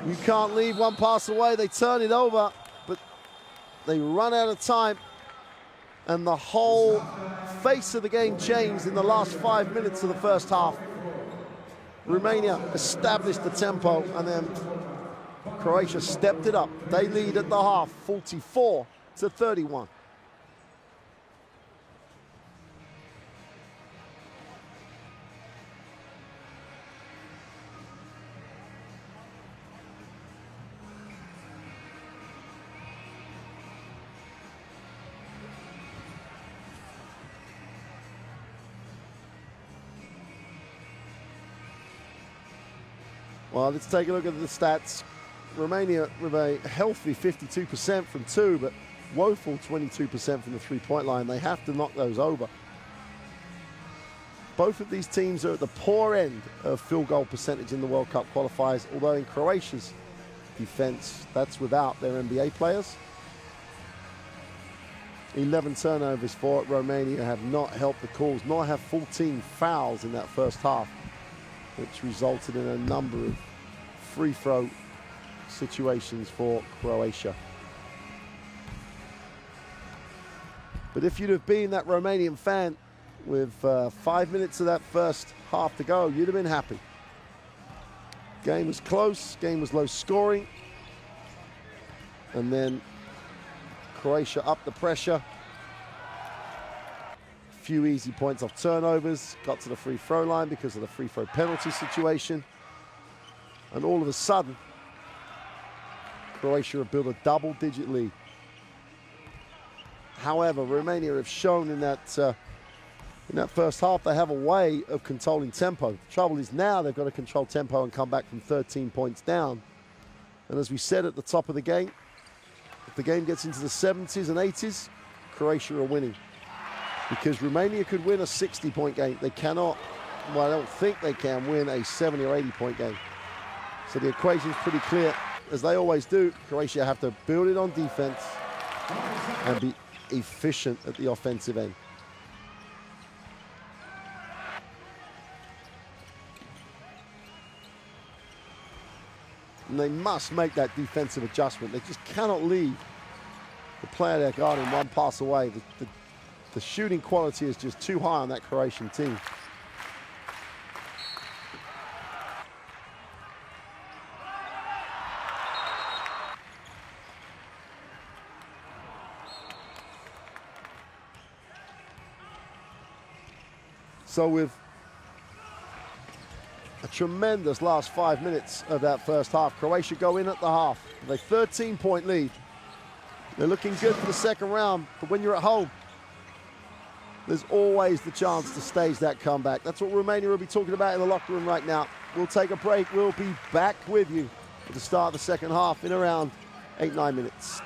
You can't leave one pass away. They turn it over, but they run out of time. And the whole face of the game changed in the last 5 minutes of the first half. Romania established the tempo, and then Croatia stepped it up. They lead at the half, 44-31. Well, let's take a look at the stats. Romania with a healthy 52% from 2, but woeful 22% from the 3-point line. They have to knock those over. Both of these teams are at the poor end of field goal percentage in the World Cup qualifiers, although in Croatia's defense, that's without their NBA players. 11 turnovers for Romania have not helped the cause, nor have 14 fouls in that first half, which resulted in a number of free throw situations for Croatia. But if you'd have been that Romanian fan with 5 minutes of that first half to go, you'd have been happy. Game was close, game was low scoring. And then Croatia upped the pressure. Few easy points off turnovers, got to the free throw line because of the free throw penalty situation. And all of a sudden, Croatia have built a double-digit lead. However, Romania have shown in that first half they have a way of controlling tempo. The trouble is now they've got to control tempo and come back from 13 points down. And as we said at the top of the game, if the game gets into the 70s and 80s, Croatia are winning. Because Romania could win a 60-point game. They cannot, well, I don't think they can win a 70 or 80-point game. So the equation's pretty clear. As they always do, Croatia have to build it on defense and be efficient at the offensive end. And they must make that defensive adjustment. They just cannot leave the player they're guarding one pass away. The shooting quality is just too high on that Croatian team. So with a tremendous last 5 minutes of that first half, Croatia go in at the half with a 13-point lead. They're looking good for the second round, but when you're at home, there's always the chance to stage that comeback. That's what Romania will be talking about in the locker room right now. We'll take a break. We'll be back with you at the start of the second half in around 8-9 minutes.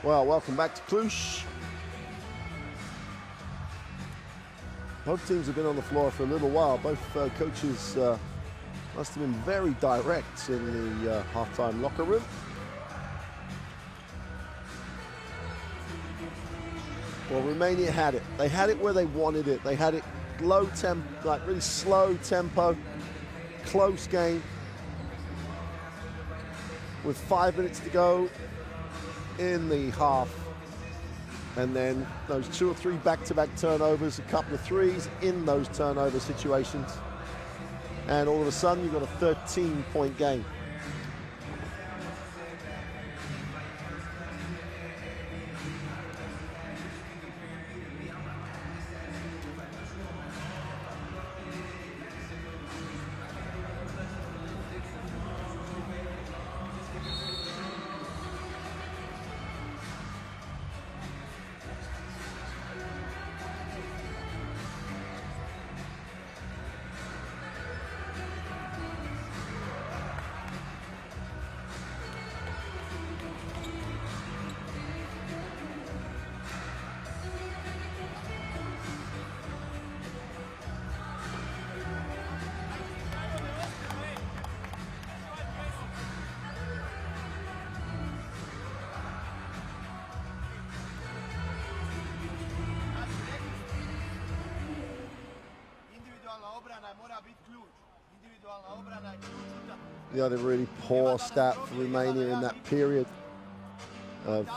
Well, welcome back to Cluj. Both teams have been on the floor for a little while. Both coaches must have been very direct in the halftime locker room. Well, Romania had it. They had it where they wanted it. They had it low tempo, like really slow tempo, close game. With 5 minutes to go in the half. And then those 2 or 3 back-to-back turnovers, a couple of threes in those turnover situations. And all of a sudden, you've got a 13-point game. The other really poor stat for Romania in that period of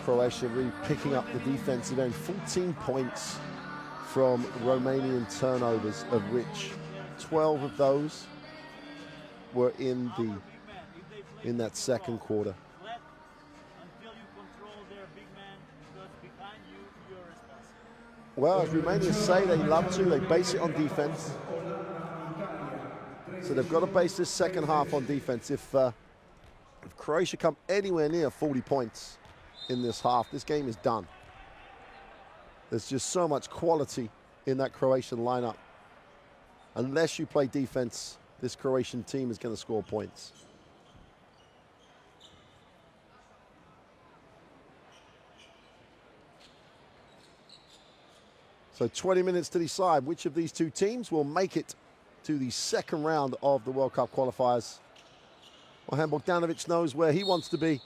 Croatia really picking up the defensive end. 14 points from Romanian turnovers, of which 12 of those were in that second quarter. Well, as Romania say they love to, they base it on defense. So they've got to base this second half on defense. If Croatia come anywhere near 40 points in this half, this game is done. There's just so much quality in that Croatian lineup. Unless you play defense, this Croatian team is going to score points. So 20 minutes to decide which of these two teams will make it to the second round of the World Cup qualifiers. Well, Bogdanovic knows where he wants to be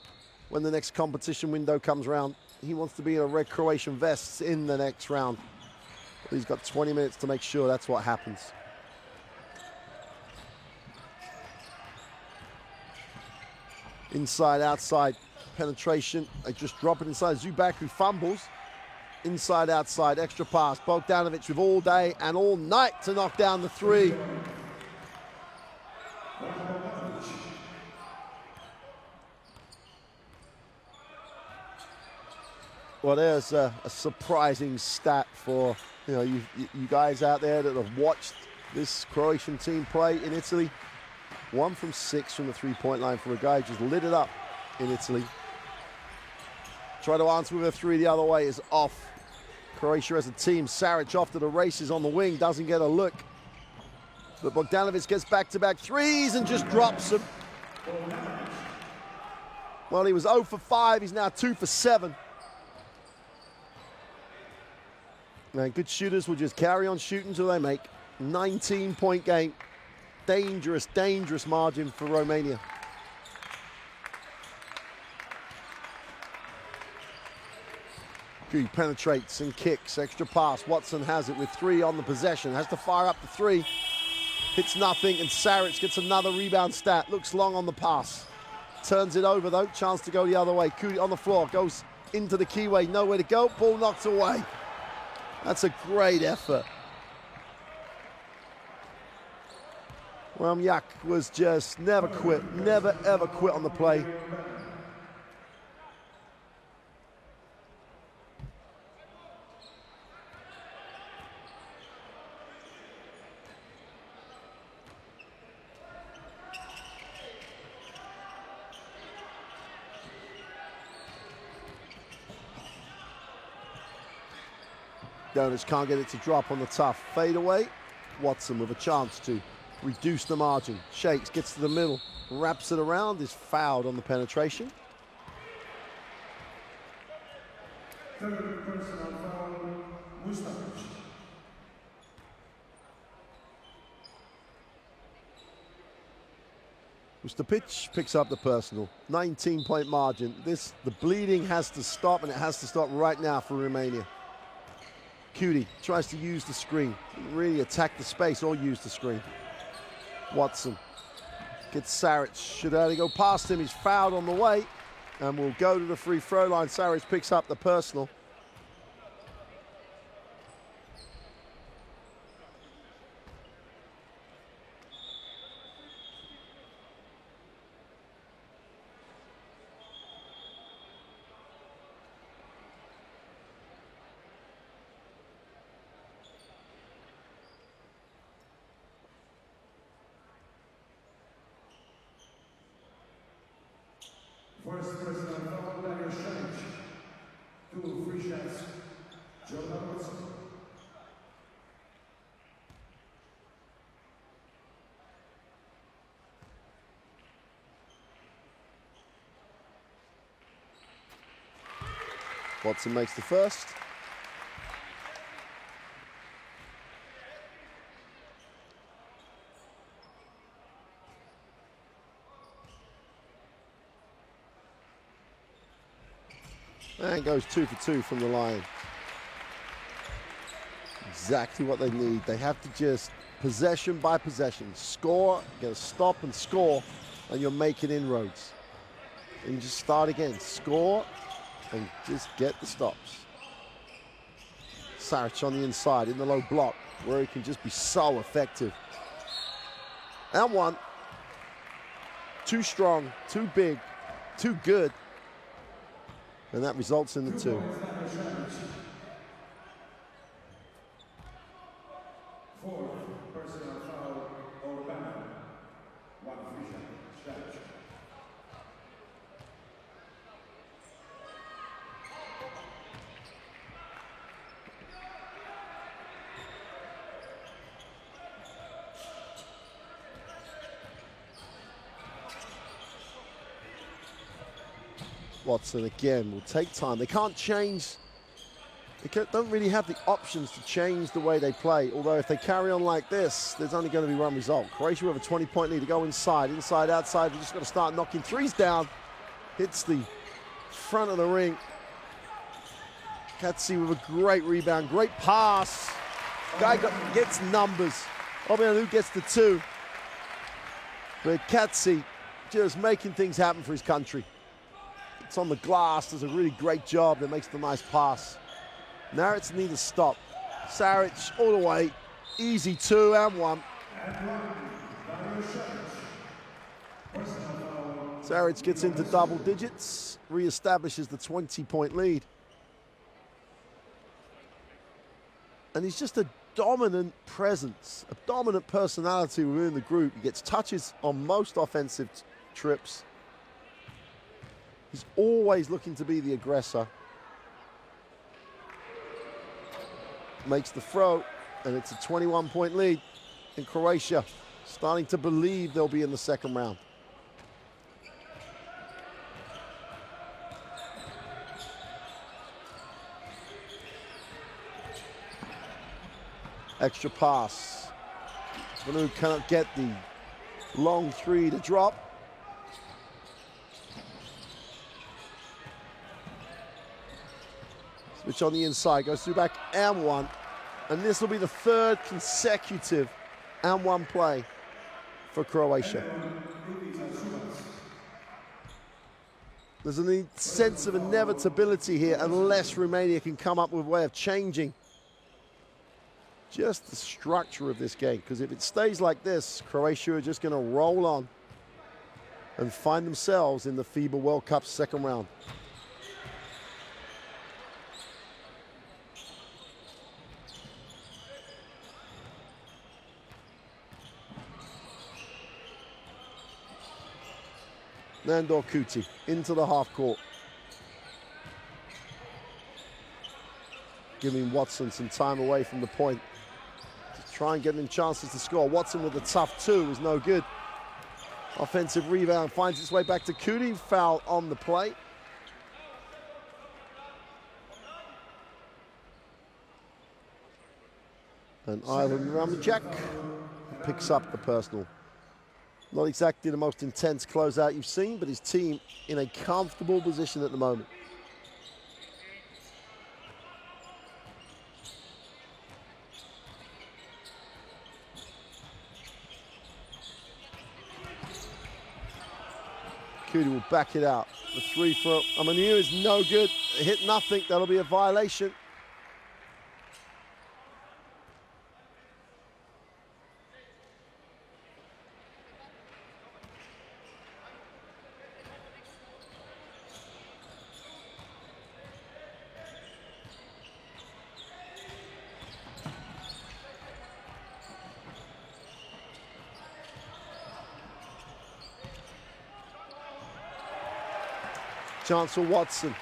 when the next competition window comes around. He wants to be in a red Croatian vest in the next round. But he's got 20 minutes to make sure that's what happens. Inside, outside penetration. They just drop it inside. Zubak, who fumbles. Inside, outside, extra pass. Bogdanovic with all day and all night to knock down the three. Well, there's a surprising stat for you guys out there that have watched this Croatian team play in Italy. 1 from 6 from the three-point line for a guy who just lit it up in Italy. Try to answer with a three the other way is off. Croatia as a team. Saric off to the races on the wing, doesn't get a look. But Bogdanovic gets back-to-back threes and just drops them. Well, he was 0 for 5. He's now 2 for 7. And good shooters will just carry on shooting till they make. 19-point game. Dangerous, dangerous margin for Romania. He penetrates and kicks, extra pass. Watson has it with 3 on the possession. Has to fire up the 3. Hits nothing, and Saric gets another rebound stat. Looks long on the pass. Turns it over, though. Chance to go the other way. Kudi on the floor, goes into the keyway. Nowhere to go. Ball knocked away. That's a great effort. Romyak was just never quit. Never, ever quit on the play. Donis can't get it to drop on the tough fadeaway. Watson with a chance to reduce the margin. Shakes, gets to the middle. wraps it around, is fouled on the penetration. Third personal foul, Mustafic. Mustafic picks up the personal. 19-point margin. The bleeding has to stop, and it has to stop right now for Romania. Cutie tries to use the screen. Didn't really attack the space or use the screen. Watson gets Saric. Should only go past him. He's fouled on the way and will go to the free throw line. Saric picks up the personal. First personal foul, Daniel Shank. 2 free shots, Jordan Watson. Watson makes the first. And goes 2 for 2 from the line. Exactly what they need. They have to just possession by possession. Score, get a stop and score, and you're making inroads. And you just start again. Score, and just get the stops. Saric on the inside in the low block, where he can just be so effective. And one. Too strong, too big, too good. And that results in the 2. Fourth personal foul, Urbano. 1 free shot, Shank. Watson again will take time. They can't change. They don't really have the options to change the way they play. Although if they carry on like this, there's only going to be one result. Croatia with a 20-point lead to go inside, outside. They're just got to start knocking threes down. Hits the front of the ring. Katsi with a great rebound, great pass. Guy gets numbers. Obianu gets the 2. But Katsi just making things happen for his country. It's on the glass, does a really great job that makes the nice pass. Now it's need to stop. Saric all the way, easy 2 and 1. Saric gets into double digits, reestablishes the 20-point lead. And he's just a dominant presence, a dominant personality within the group. He gets touches on most offensive trips. He's always looking to be the aggressor. Makes the throw, and it's a 21-point lead in Croatia. Starting to believe they'll be in the second round. Extra pass. Manu cannot get the long 3 to drop. Switch on the inside, goes through back and 1. And this will be the 3rd consecutive and 1 play for Croatia. There's a sense of inevitability here unless Romania can come up with a way of changing just the structure of this game. Because if it stays like this, Croatia are just going to roll on and find themselves in the FIBA World Cup second round. Nandor Kuti into the half court. Giving Watson some time away from the point to try and get him chances to score. Watson with a tough 2 is no good. Offensive rebound finds its way back to Kuti. Foul on the play. And Ivan Ramajak picks up the personal. Not exactly the most intense closeout you've seen, but his team in a comfortable position at the moment. Kuti will back it out. The three for Amanu is no good. Hit nothing. That'll be a violation. Chance for Watson.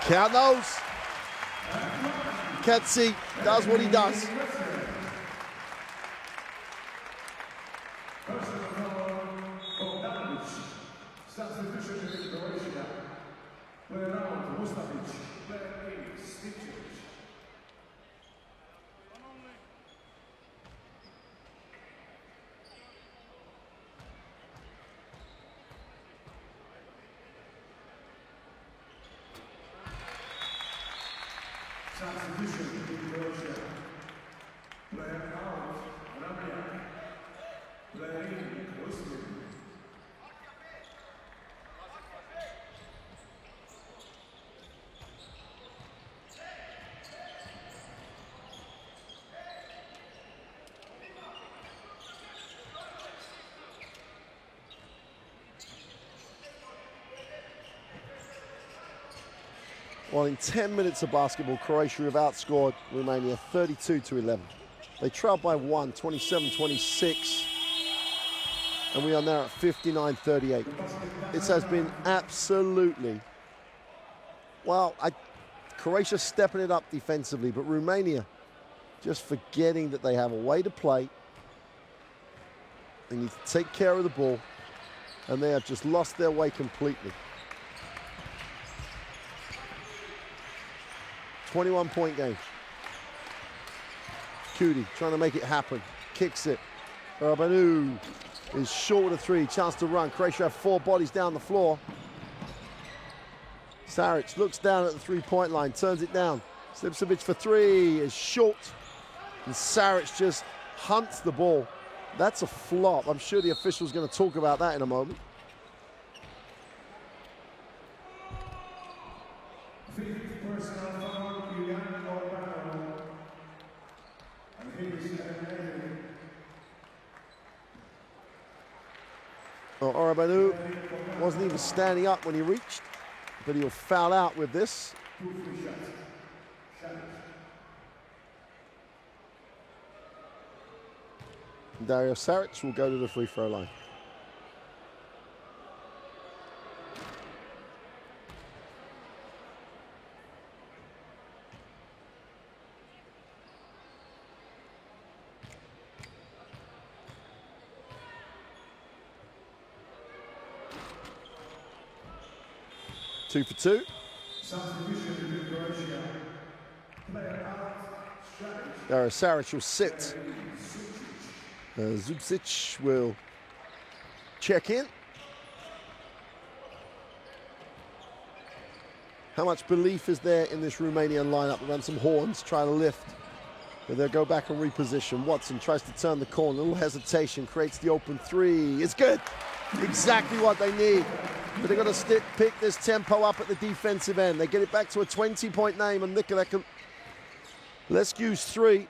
Count those. Ketsi does what he does. Well, in 10 minutes of basketball, Croatia have outscored Romania 32-11. They trailed by 1, 27-26, and we are now at 59-38. This has been absolutely, well, Croatia stepping it up defensively, but Romania just forgetting that they have a way to play. They need to take care of the ball, and they have just lost their way completely. 21-point game. Kuti trying to make it happen. Kicks it. Rabanu is short with a three. Chance to run. Croatia have 4 bodies down the floor. Saric looks down at the three-point line. Turns it down. Slipsovic for 3 is short. And Saric just hunts the ball. That's a flop. I'm sure the official's going to talk about that in a moment. Orabanu wasn't even standing up when he reached, but he'll foul out with this. Dario Saric will go to the free throw line. Two for two. Dario Saric will sit. Zubcic will check in. How much belief is there in this Romanian lineup? Run some horns, try to lift. But they'll go back and reposition. Watson tries to turn the corner. A little hesitation, creates the open three. It's good. Exactly what they need. But they've got to pick this tempo up at the defensive end. They get it back to a 20-point name, and Nikolai Lescu's 3.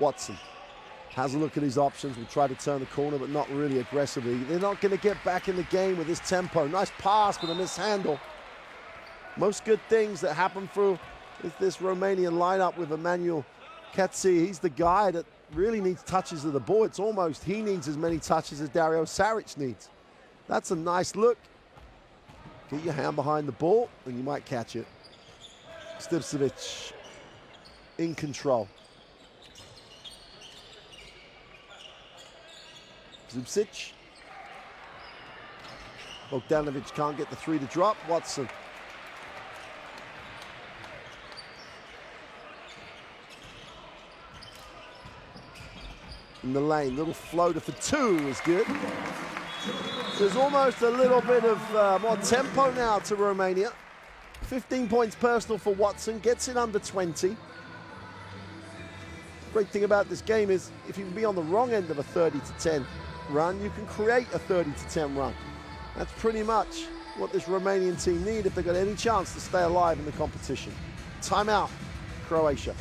Watson Has a look at his options, will try to turn the corner, but not really aggressively. They're not going to get back in the game with this tempo. Nice pass, but a mishandle. Most good things that happen through this Romanian lineup with Emmanuel Katsi. He's the guy that really needs touches of the ball. It's almost he needs as many touches as Dario Saric needs. That's a nice look. Get your hand behind the ball, and you might catch it. Stipcevic in control. Zubcic. Bogdanovic can't get the three to drop. Watson. In the lane, little floater for two is good. There's almost a little bit of more tempo now to Romania. 15 points personal for Watson, gets it under 20. Great thing about this game is if you can be on the wrong end of a 30-10 run, you can create a 30-10 run. That's pretty much what this Romanian team need if they've got any chance to stay alive in the competition. Timeout, Croatia.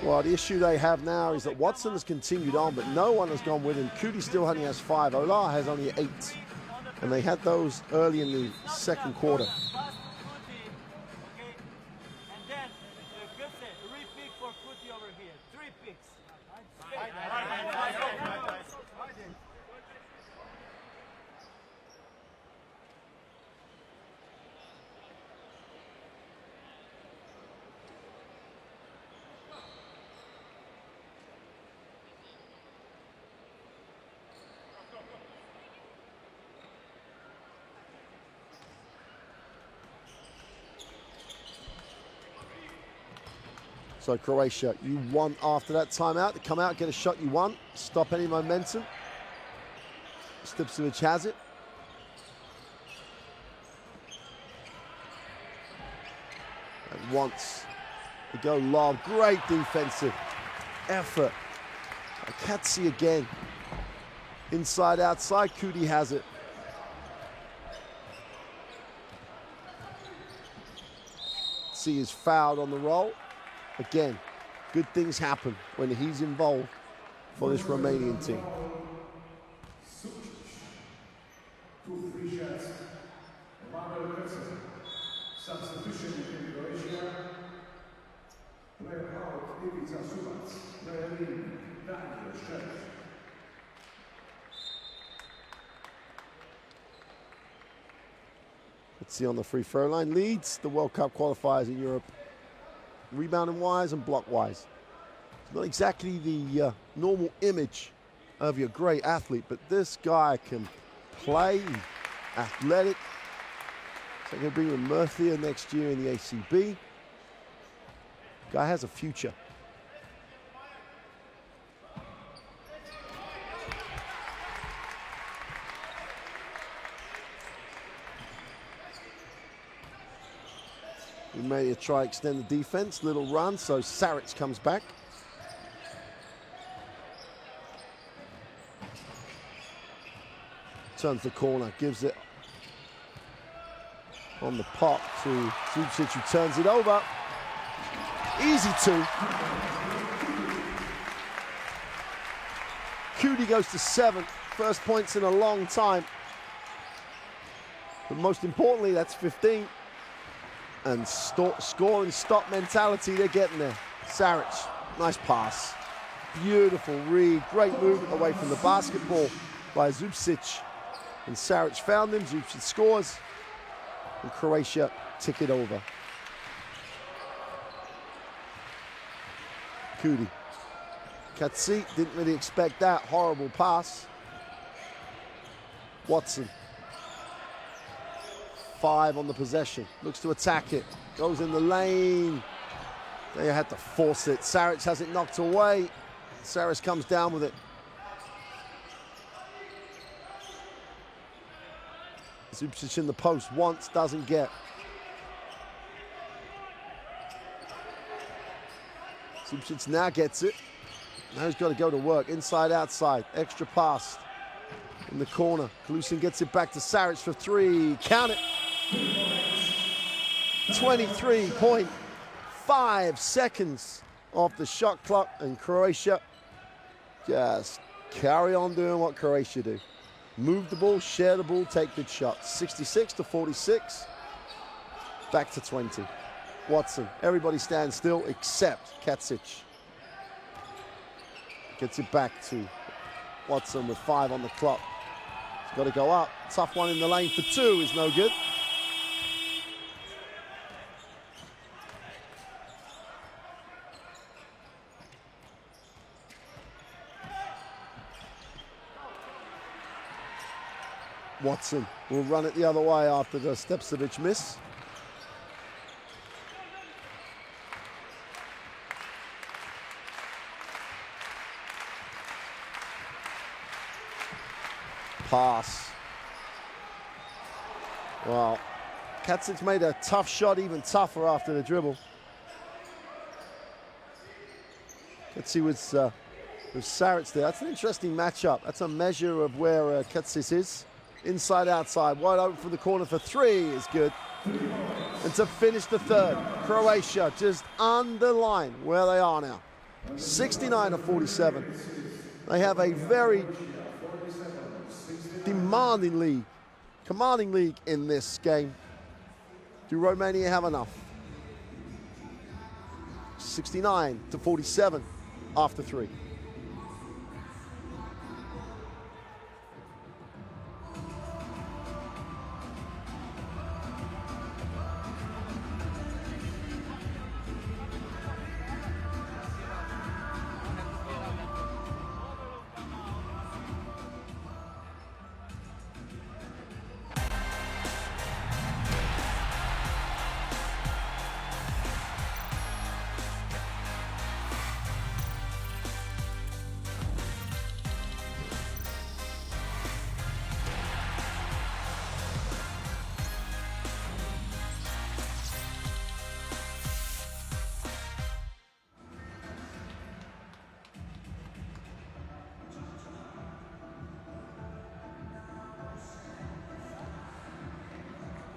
Well, the issue they have now is that Watson has continued on, but no one has gone with him. Cudi still only has 5. Ola has only 8. And they had those early in the second quarter. So Croatia, you want after that timeout to come out, get a shot you want, stop any momentum. Stipcevic has it. And once to go lob, great defensive effort. Katsi again. Inside, outside, Cudi has it. See is fouled on the roll. Again, good things happen when he's involved for this Romanian team. 2 free shots. Substitution in Croatia. Player out, Ivica Subac. Player in, Daniel Šerif. Let's see on the free throw line. Leads the World Cup qualifiers in Europe. Rebounding wise and block wise. It's not exactly the normal image of your great athlete, but this guy can play, athletic. So going to be with Murcia next year in the ACB. Guy has a future. Romania try extend the defense, little run, so Saric comes back. Turns the corner, gives it on the pop to Zubcic, who turns it over. Easy 2. Cudi goes to 7, first points in a long time. But most importantly, that's 15. And score and stop mentality, they're getting there. Saric, nice pass. Beautiful read, great movement away from the basketball by Zubcic. And Saric found him, Zubcic scores. And Croatia tick it over. Cudi. Katsi didn't really expect that, horrible pass. Watson. 5 on the possession, looks to attack it, goes in the lane. They had to force it. Saric has it knocked away. Saric comes down with it. Zubcic in the post once, doesn't get. Zubcic now gets it. Now he's got to go to work, inside, outside, extra pass in the corner. Kalusin gets it back to Saric for three, count it. 23.5 seconds off the shot clock, and Croatia just carry on doing what Croatia do. Move the ball, share the ball, take good shots. 66-46, back to 20. Watson, everybody stands still except Kacic. Gets it back to Watson with 5 on the clock. He's got to go up. Tough one in the lane for 2 is no good. Watson will run it the other way after the Stepcevic miss. Pass. Well, Kacic made a tough shot even tougher after the dribble. Let's see with Saric there. That's an interesting matchup. That's a measure of where Kacic is. Inside, outside, wide open from the corner for 3 is good. And to finish the third, Croatia just underline where they are now. 69-47. They have a very commanding league in this game. Do Romania have enough? 69-47 after 3.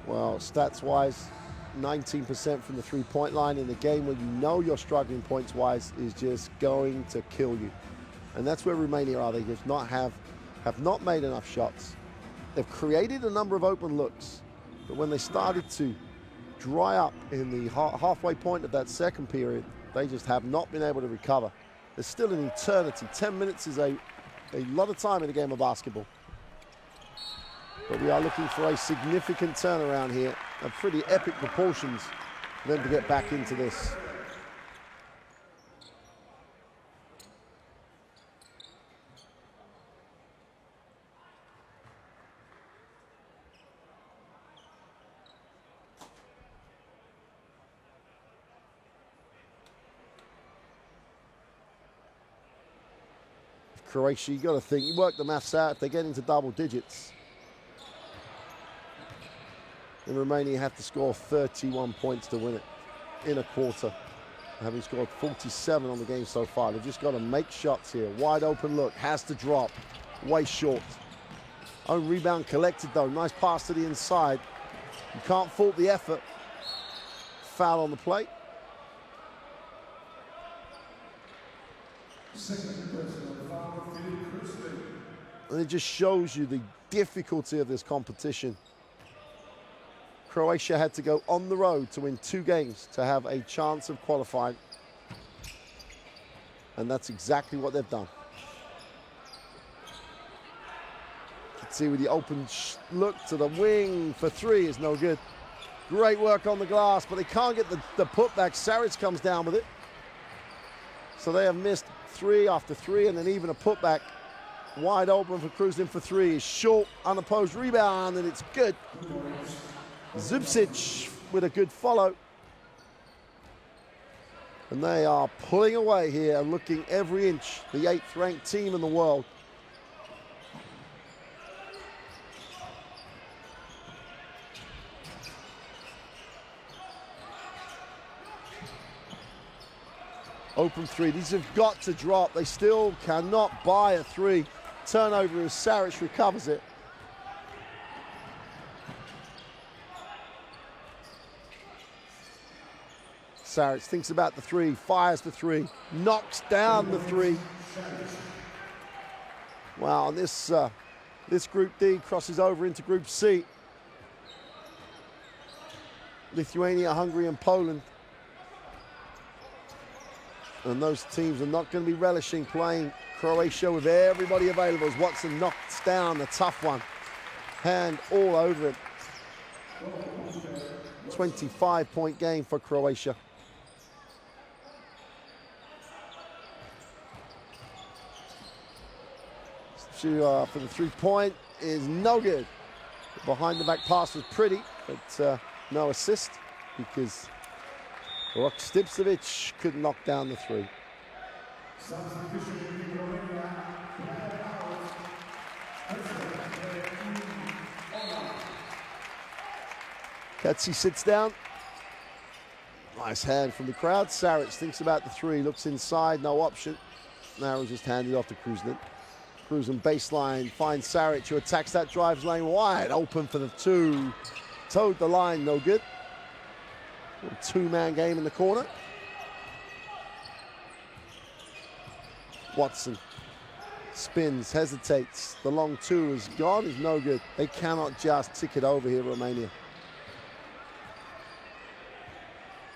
Well, stats-wise, 19% from the three-point line in a game where you know you're struggling points-wise is just going to kill you. And that's where Romania are. They just have not made enough shots. They've created a number of open looks, but when they started to dry up in the halfway point of that second period, they just have not been able to recover. There's still an eternity. 10 minutes is a lot of time in a game of basketball. But we are looking for a significant turnaround here, of pretty epic proportions for them to get back into this. Croatia, you got to think, you work the maths out, if they get into double digits, and Romania have to score 31 points to win it in a quarter, having scored 47 on the game so far. They've just got to make shots here. Wide open look, has to drop, way short. Own rebound collected though, nice pass to the inside. You can't fault the effort. Foul on the plate. And it just shows you the difficulty of this competition. Croatia had to go on the road to win 2 games to have a chance of qualifying. And that's exactly what they've done. You can see with the open look to the wing for 3 is no good. Great work on the glass, but they can't get the putback. Saric comes down with it. So they have missed 3 after 3, and then even a putback wide open for Kruzin for 3 is short, unopposed rebound, and it's good. Zubcic with a good follow. And they are pulling away here, looking every inch the 8th ranked team in the world. Open three. These have got to drop. They still cannot buy a three. Turnover as Saric recovers it. Saric thinks about the three, fires the three, knocks down the three. Wow, and this Group D crosses over into Group C. Lithuania, Hungary, and Poland. And those teams are not going to be relishing playing Croatia with everybody available as Watson knocks down the tough one. Hand all over it. 25-point game for Croatia. For the three-point is no good. The behind-the-back pass was pretty, but no assist because Rok Stipcevic couldn't knock down the three. Katsi sits down. Nice hand from the crowd. Saric thinks about the three, looks inside, no option. Now he's just handed off to Kruzin. Kruzin baseline, finds Saric, who attacks that drives lane wide open for the two. Towed the line, no good. Two-man game in the corner. Watson spins, hesitates. The long two is gone, is no good. They cannot just tick it over here, Romania.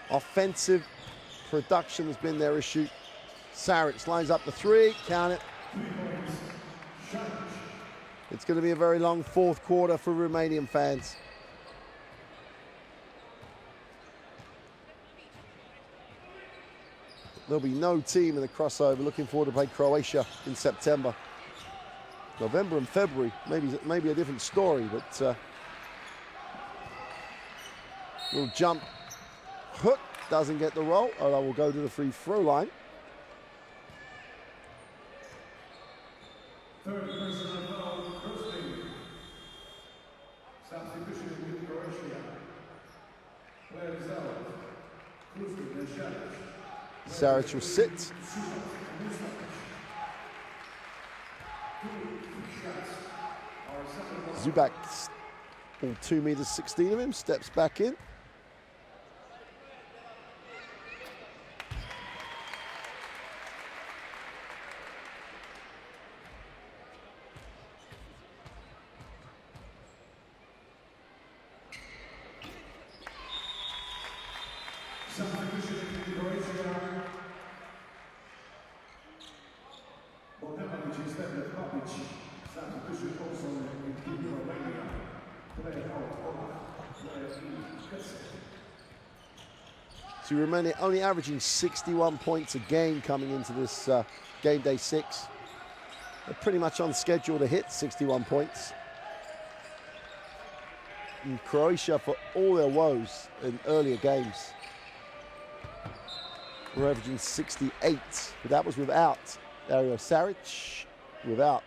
Offensive production has been their issue. Saric lines up the three, count it. It's going to be a very long fourth quarter for Romanian fans. There'll be no team in the crossover looking forward to play Croatia in September. November and February, maybe a different story, but little jump hook doesn't get the roll, although we'll go to the free throw line. Third personal foul, Kruzin. Substitution with Croatia. Players out. Kruzin and Saric. Saric will sit. Zubak, all 2 meters 16 of him, steps back in. So Romania only averaging 61 points a game coming into this game day 6. They're pretty much on schedule to hit 61 points. And Croatia, for all their woes in earlier games, were averaging 68. But that was without Dario Saric, without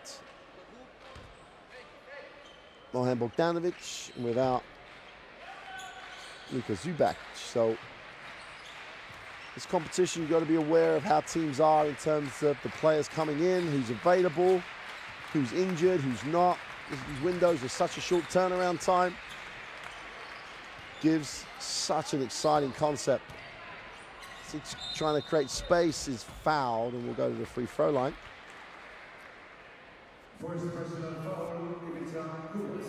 Mohan Bogdanovic, and without Luka Zubak. So this competition, you've got to be aware of how teams are in terms of the players coming in, who's available, who's injured, who's not. These windows are such a short turnaround time. Gives such an exciting concept. It's trying to create space, is fouled, and we'll go to the free throw line. First personal foul, Ivica Kulas.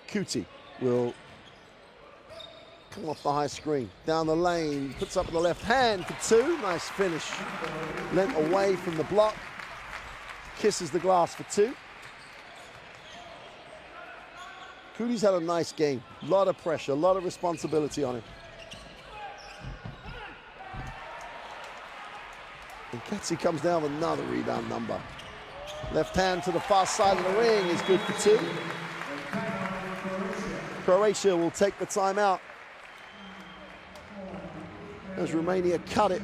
Kuti will come off the high screen, down the lane, puts up with the left hand for two. Nice finish. Lent away from the block, kisses the glass for two. Kuti's had a nice game. A lot of pressure, a lot of responsibility on him. And Katsi comes down with another rebound number. Left hand to the far side of the ring is good for two. Croatia will take the timeout as Romania cut it.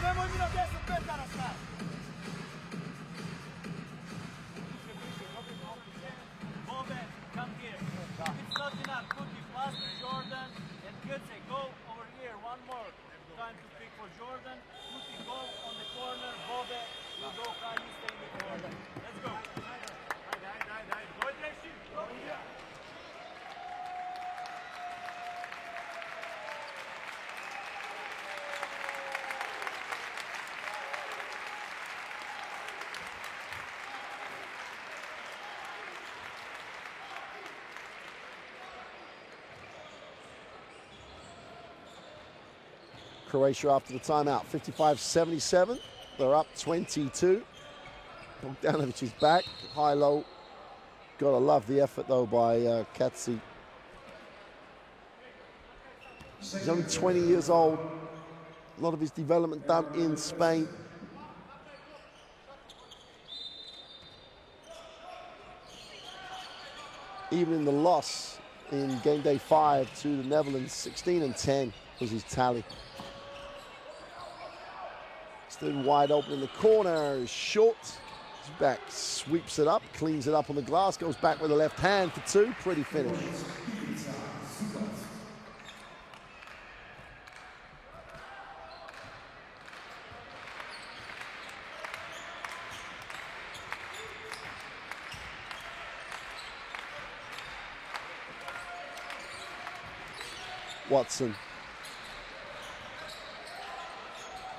nemoj mi na 10 metara stati. Bobe, come here. It's not enough. Put the pass to Jordan and Götze, go over here. One more time to pick for Jordan. Put the go on the corner. Bobe, you go, Kai, you stay in the corner. Let's go. Go, Jesse. Go here. Croatia after the timeout, 55-77. They're up 22. Bogdanovic is back, high-low. Gotta love the effort though by Katsi. He's only 20 years old. A lot of his development done in Spain. Even in the loss in game day 5 to the Netherlands, 16-10 was his tally. Stood wide open in the corner, is short. His back sweeps it up, cleans it up on the glass, goes back with the left hand for two. Pretty finish. Watson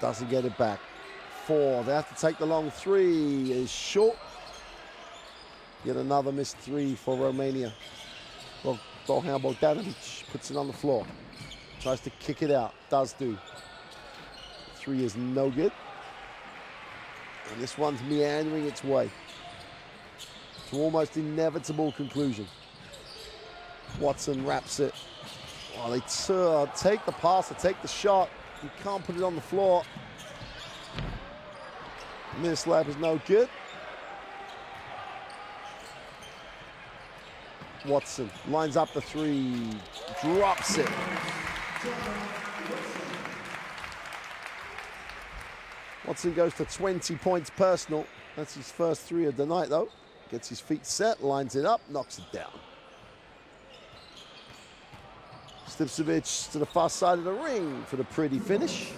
doesn't get it back. 4, they have to take the long 3, is short. Yet another missed 3 for Romania. Well, Bojan Bogdanovic puts it on the floor. Tries to kick it out, does do. 3 is no good. And this one's meandering its way to almost inevitable conclusion. Watson wraps it. Oh, they take the pass, they take the shot. You can't put it on the floor. This lap is no good. Watson lines up the 3, drops it. Watson goes to 20 points personal. That's his first 3 of the night though. Gets his feet set, lines it up, knocks it down. Stipcevic to the far side of the ring for the pretty finish.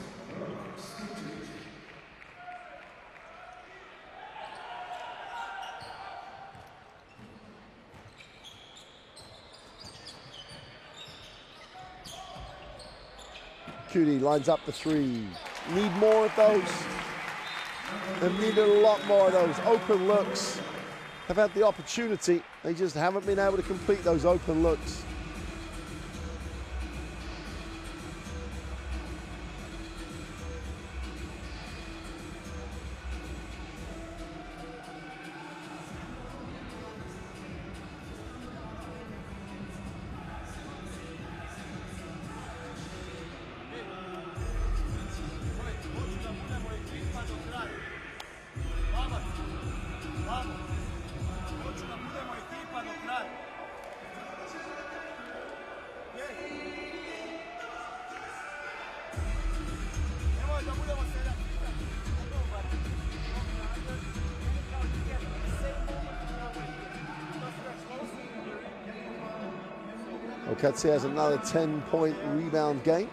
Cudi lines up the 3. Need more of those. They've needed a lot more of those. Open looks. Have had the opportunity. They just haven't been able to complete those open looks. Okatsi has another 10-point rebound game.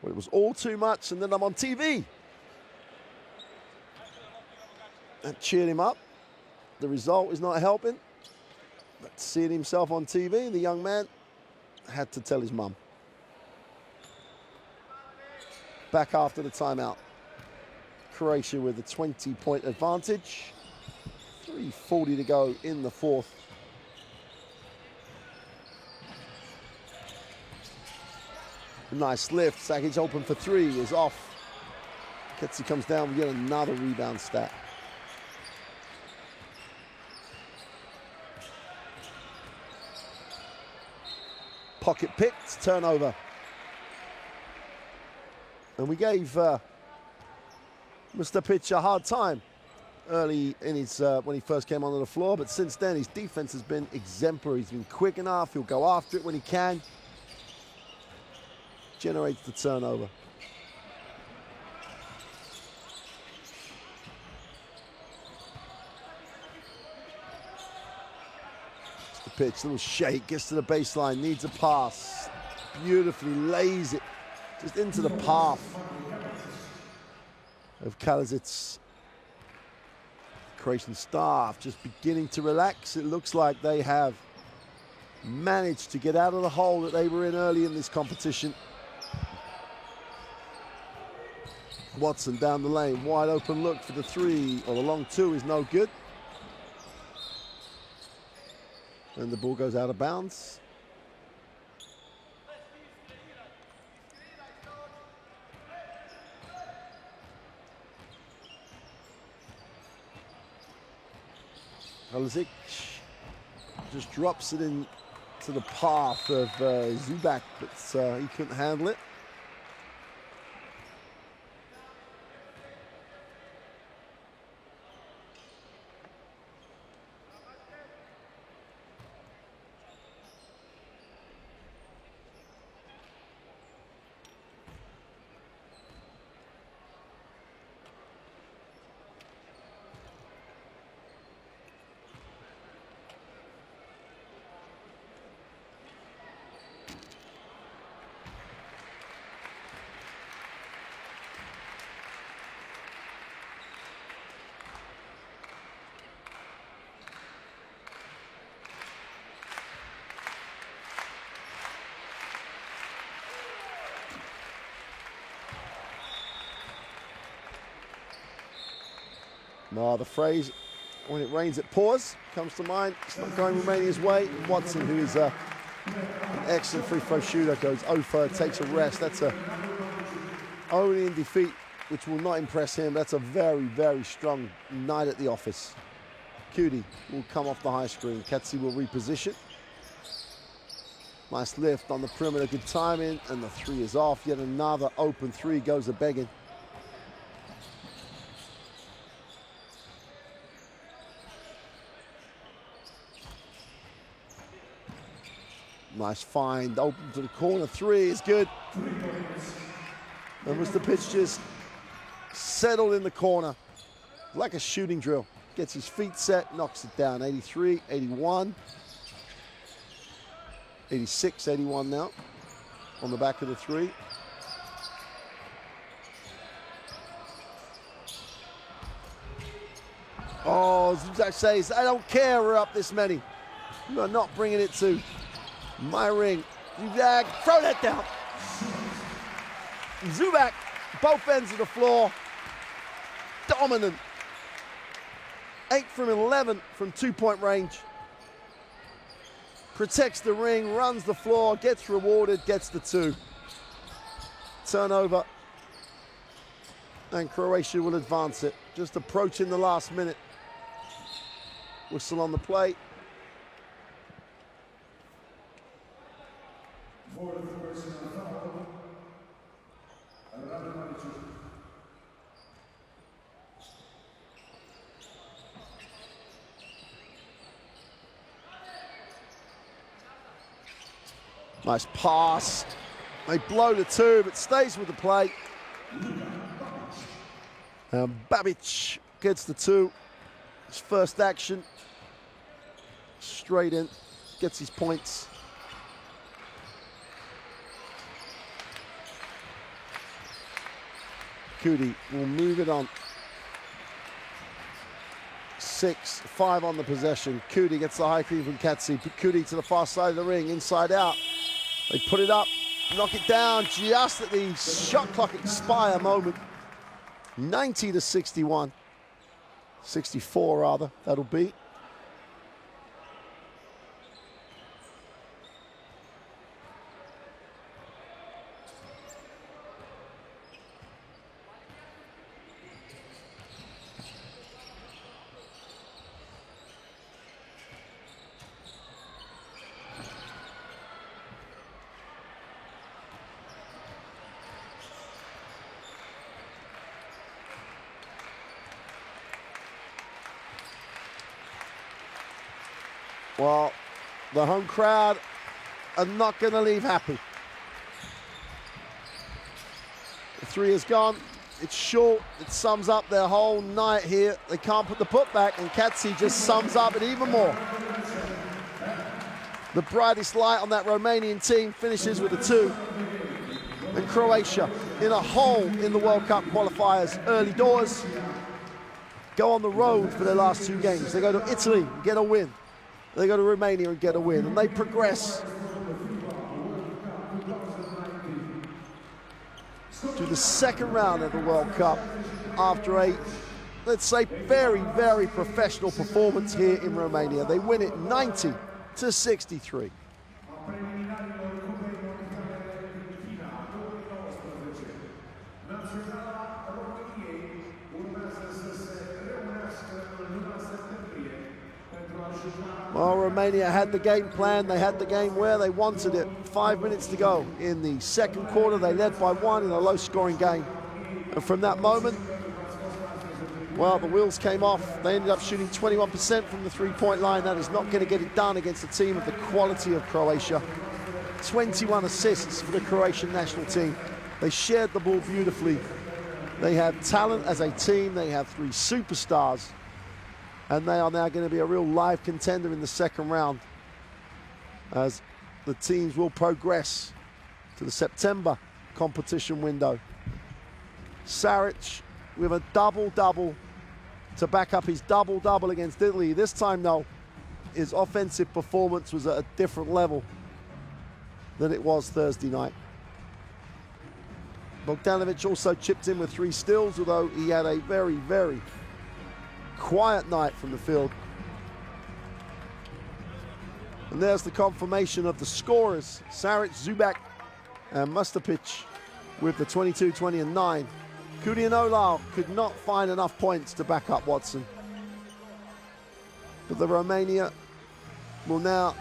Well, it was all too much, and then I'm on TV. That cheered him up. The result is not helping, but seeing himself on TV, the young man had to tell his mum. Back after the timeout. Croatia with a 20-point advantage. 3:40 to go in the fourth. Nice lift. Sakic open for 3 is off. Ketsi comes down. We get another rebound stat. Pocket picked, turnover. And we gave Mr. Pitch a hard time early in his when he first came onto the floor, but since then his defense has been exemplary. He's been quick enough, he'll go after it when he can. Generates the turnover. It's the pitch, little shake, gets to the baseline, needs a pass. Beautifully lays it just into the path of Kalazic's. Croatian staff just beginning to relax. It looks like they have managed to get out of the hole that they were in early in this competition. Watson down the lane, wide open look for the three, or the long two is no good. And the ball goes out of bounds. Kalasic just drops it in to the path of Zubak, but he couldn't handle it. No, the phrase, when it rains it pours, comes to mind. It's not going Romania's way. Watson, who is an excellent free throw shooter, goes 0 for, takes a rest. That's only in defeat, which will not impress him. That's a very, very strong night at the office. Cudi will come off the high screen. Katsi will reposition. Nice lift on the perimeter, good timing, and the three is off. Yet another open three goes a begging. Nice find, open to the corner, three is good. And Mr. Pitch just settled in the corner, like a shooting drill. Gets his feet set, knocks it down, 83, 81. 86, 81 now, on the back of the three. Oh, Zubak says, I don't care, we're up this many. You are not bringing it to my ring. Zubak, throw that down. Zubak, both ends of the floor, dominant. 8 from 11 from 2-point range. Protects the ring, runs the floor, gets rewarded, gets the two. Turnover, and Croatia will advance it. Just approaching the last minute. Whistle on the play. Nice pass. They blow the two, but stays with the play. Babic gets the two. His first action. Straight in. Gets his points. Cudi will move it on. 6-5 on the possession. Cudi gets the high feed from Katsi. Cudi to the far side of the ring, inside out. They put it up, knock it down just at the shot clock expire moment. 90-61. 64 rather, that'll be. Well, the home crowd are not going to leave happy. The three is gone. It's short. It sums up their whole night here. They can't put the putback, and Katsi just sums up it even more. The brightest light on that Romanian team finishes with a 2. And Croatia, in a hole in the World Cup qualifiers early doors, go on the road for their last 2 games. They go to Italy and get a win. They go to Romania and get a win. And they progress to the second round of the World Cup after a, let's say, very, very professional performance here in Romania. They win it 90-63. Well, Romania had the game plan. They had the game where they wanted it. 5 minutes to go in the second quarter. They led by 1 in a low-scoring game. And from that moment, well, the wheels came off. They ended up shooting 21% from the three-point line. That is not going to get it done against a team of the quality of Croatia. 21 assists for the Croatian national team. They shared the ball beautifully. They have talent as a team. They have 3 superstars. And they are now going to be a real live contender in the second round as the teams will progress to the September competition window. Saric with a double-double to back up his double-double against Italy. This time, though, his offensive performance was at a different level than it was Thursday night. Bogdanovic also chipped in with 3 steals, although he had a very, very quiet night from the field. And there's the confirmation of the scorers. Saric, Zubac, and Mustapic with the 22, 20, and 9. Kudianola could not find enough points to back up Watson. But the Romania will now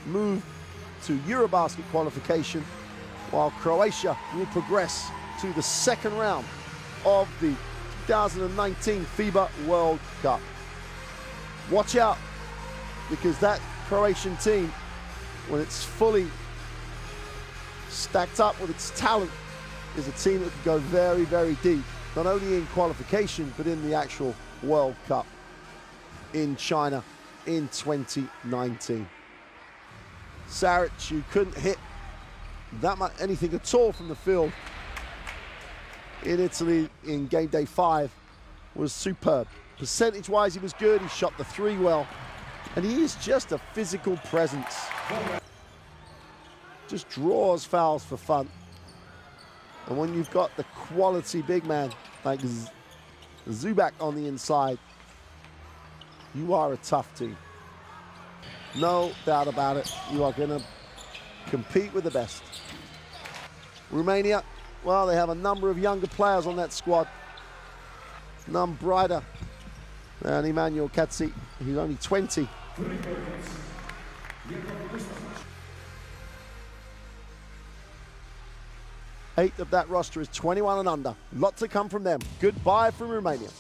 move to Eurobasket qualification, while Croatia will progress to the second round of the 2019 FIBA World Cup. Watch out, because that Croatian team, when it's fully stacked up with its talent, is a team that can go very, very deep, not only in qualification, but in the actual World Cup in China in 2019. Saric, who couldn't hit that much anything at all from the field in Italy in game day 5, was superb. Percentage-wise, he was good. He shot the 3 well. And he is just a physical presence. Just draws fouls for fun. And when you've got the quality big man like Zubac on the inside, you are a tough team. No doubt about it. You are going to compete with the best. Romania, well, they have a number of younger players on that squad. None brighter than Emmanuel Katsi. He's only 20. Eight of that roster is 21 and under. Lot to come from them. Goodbye from Romania.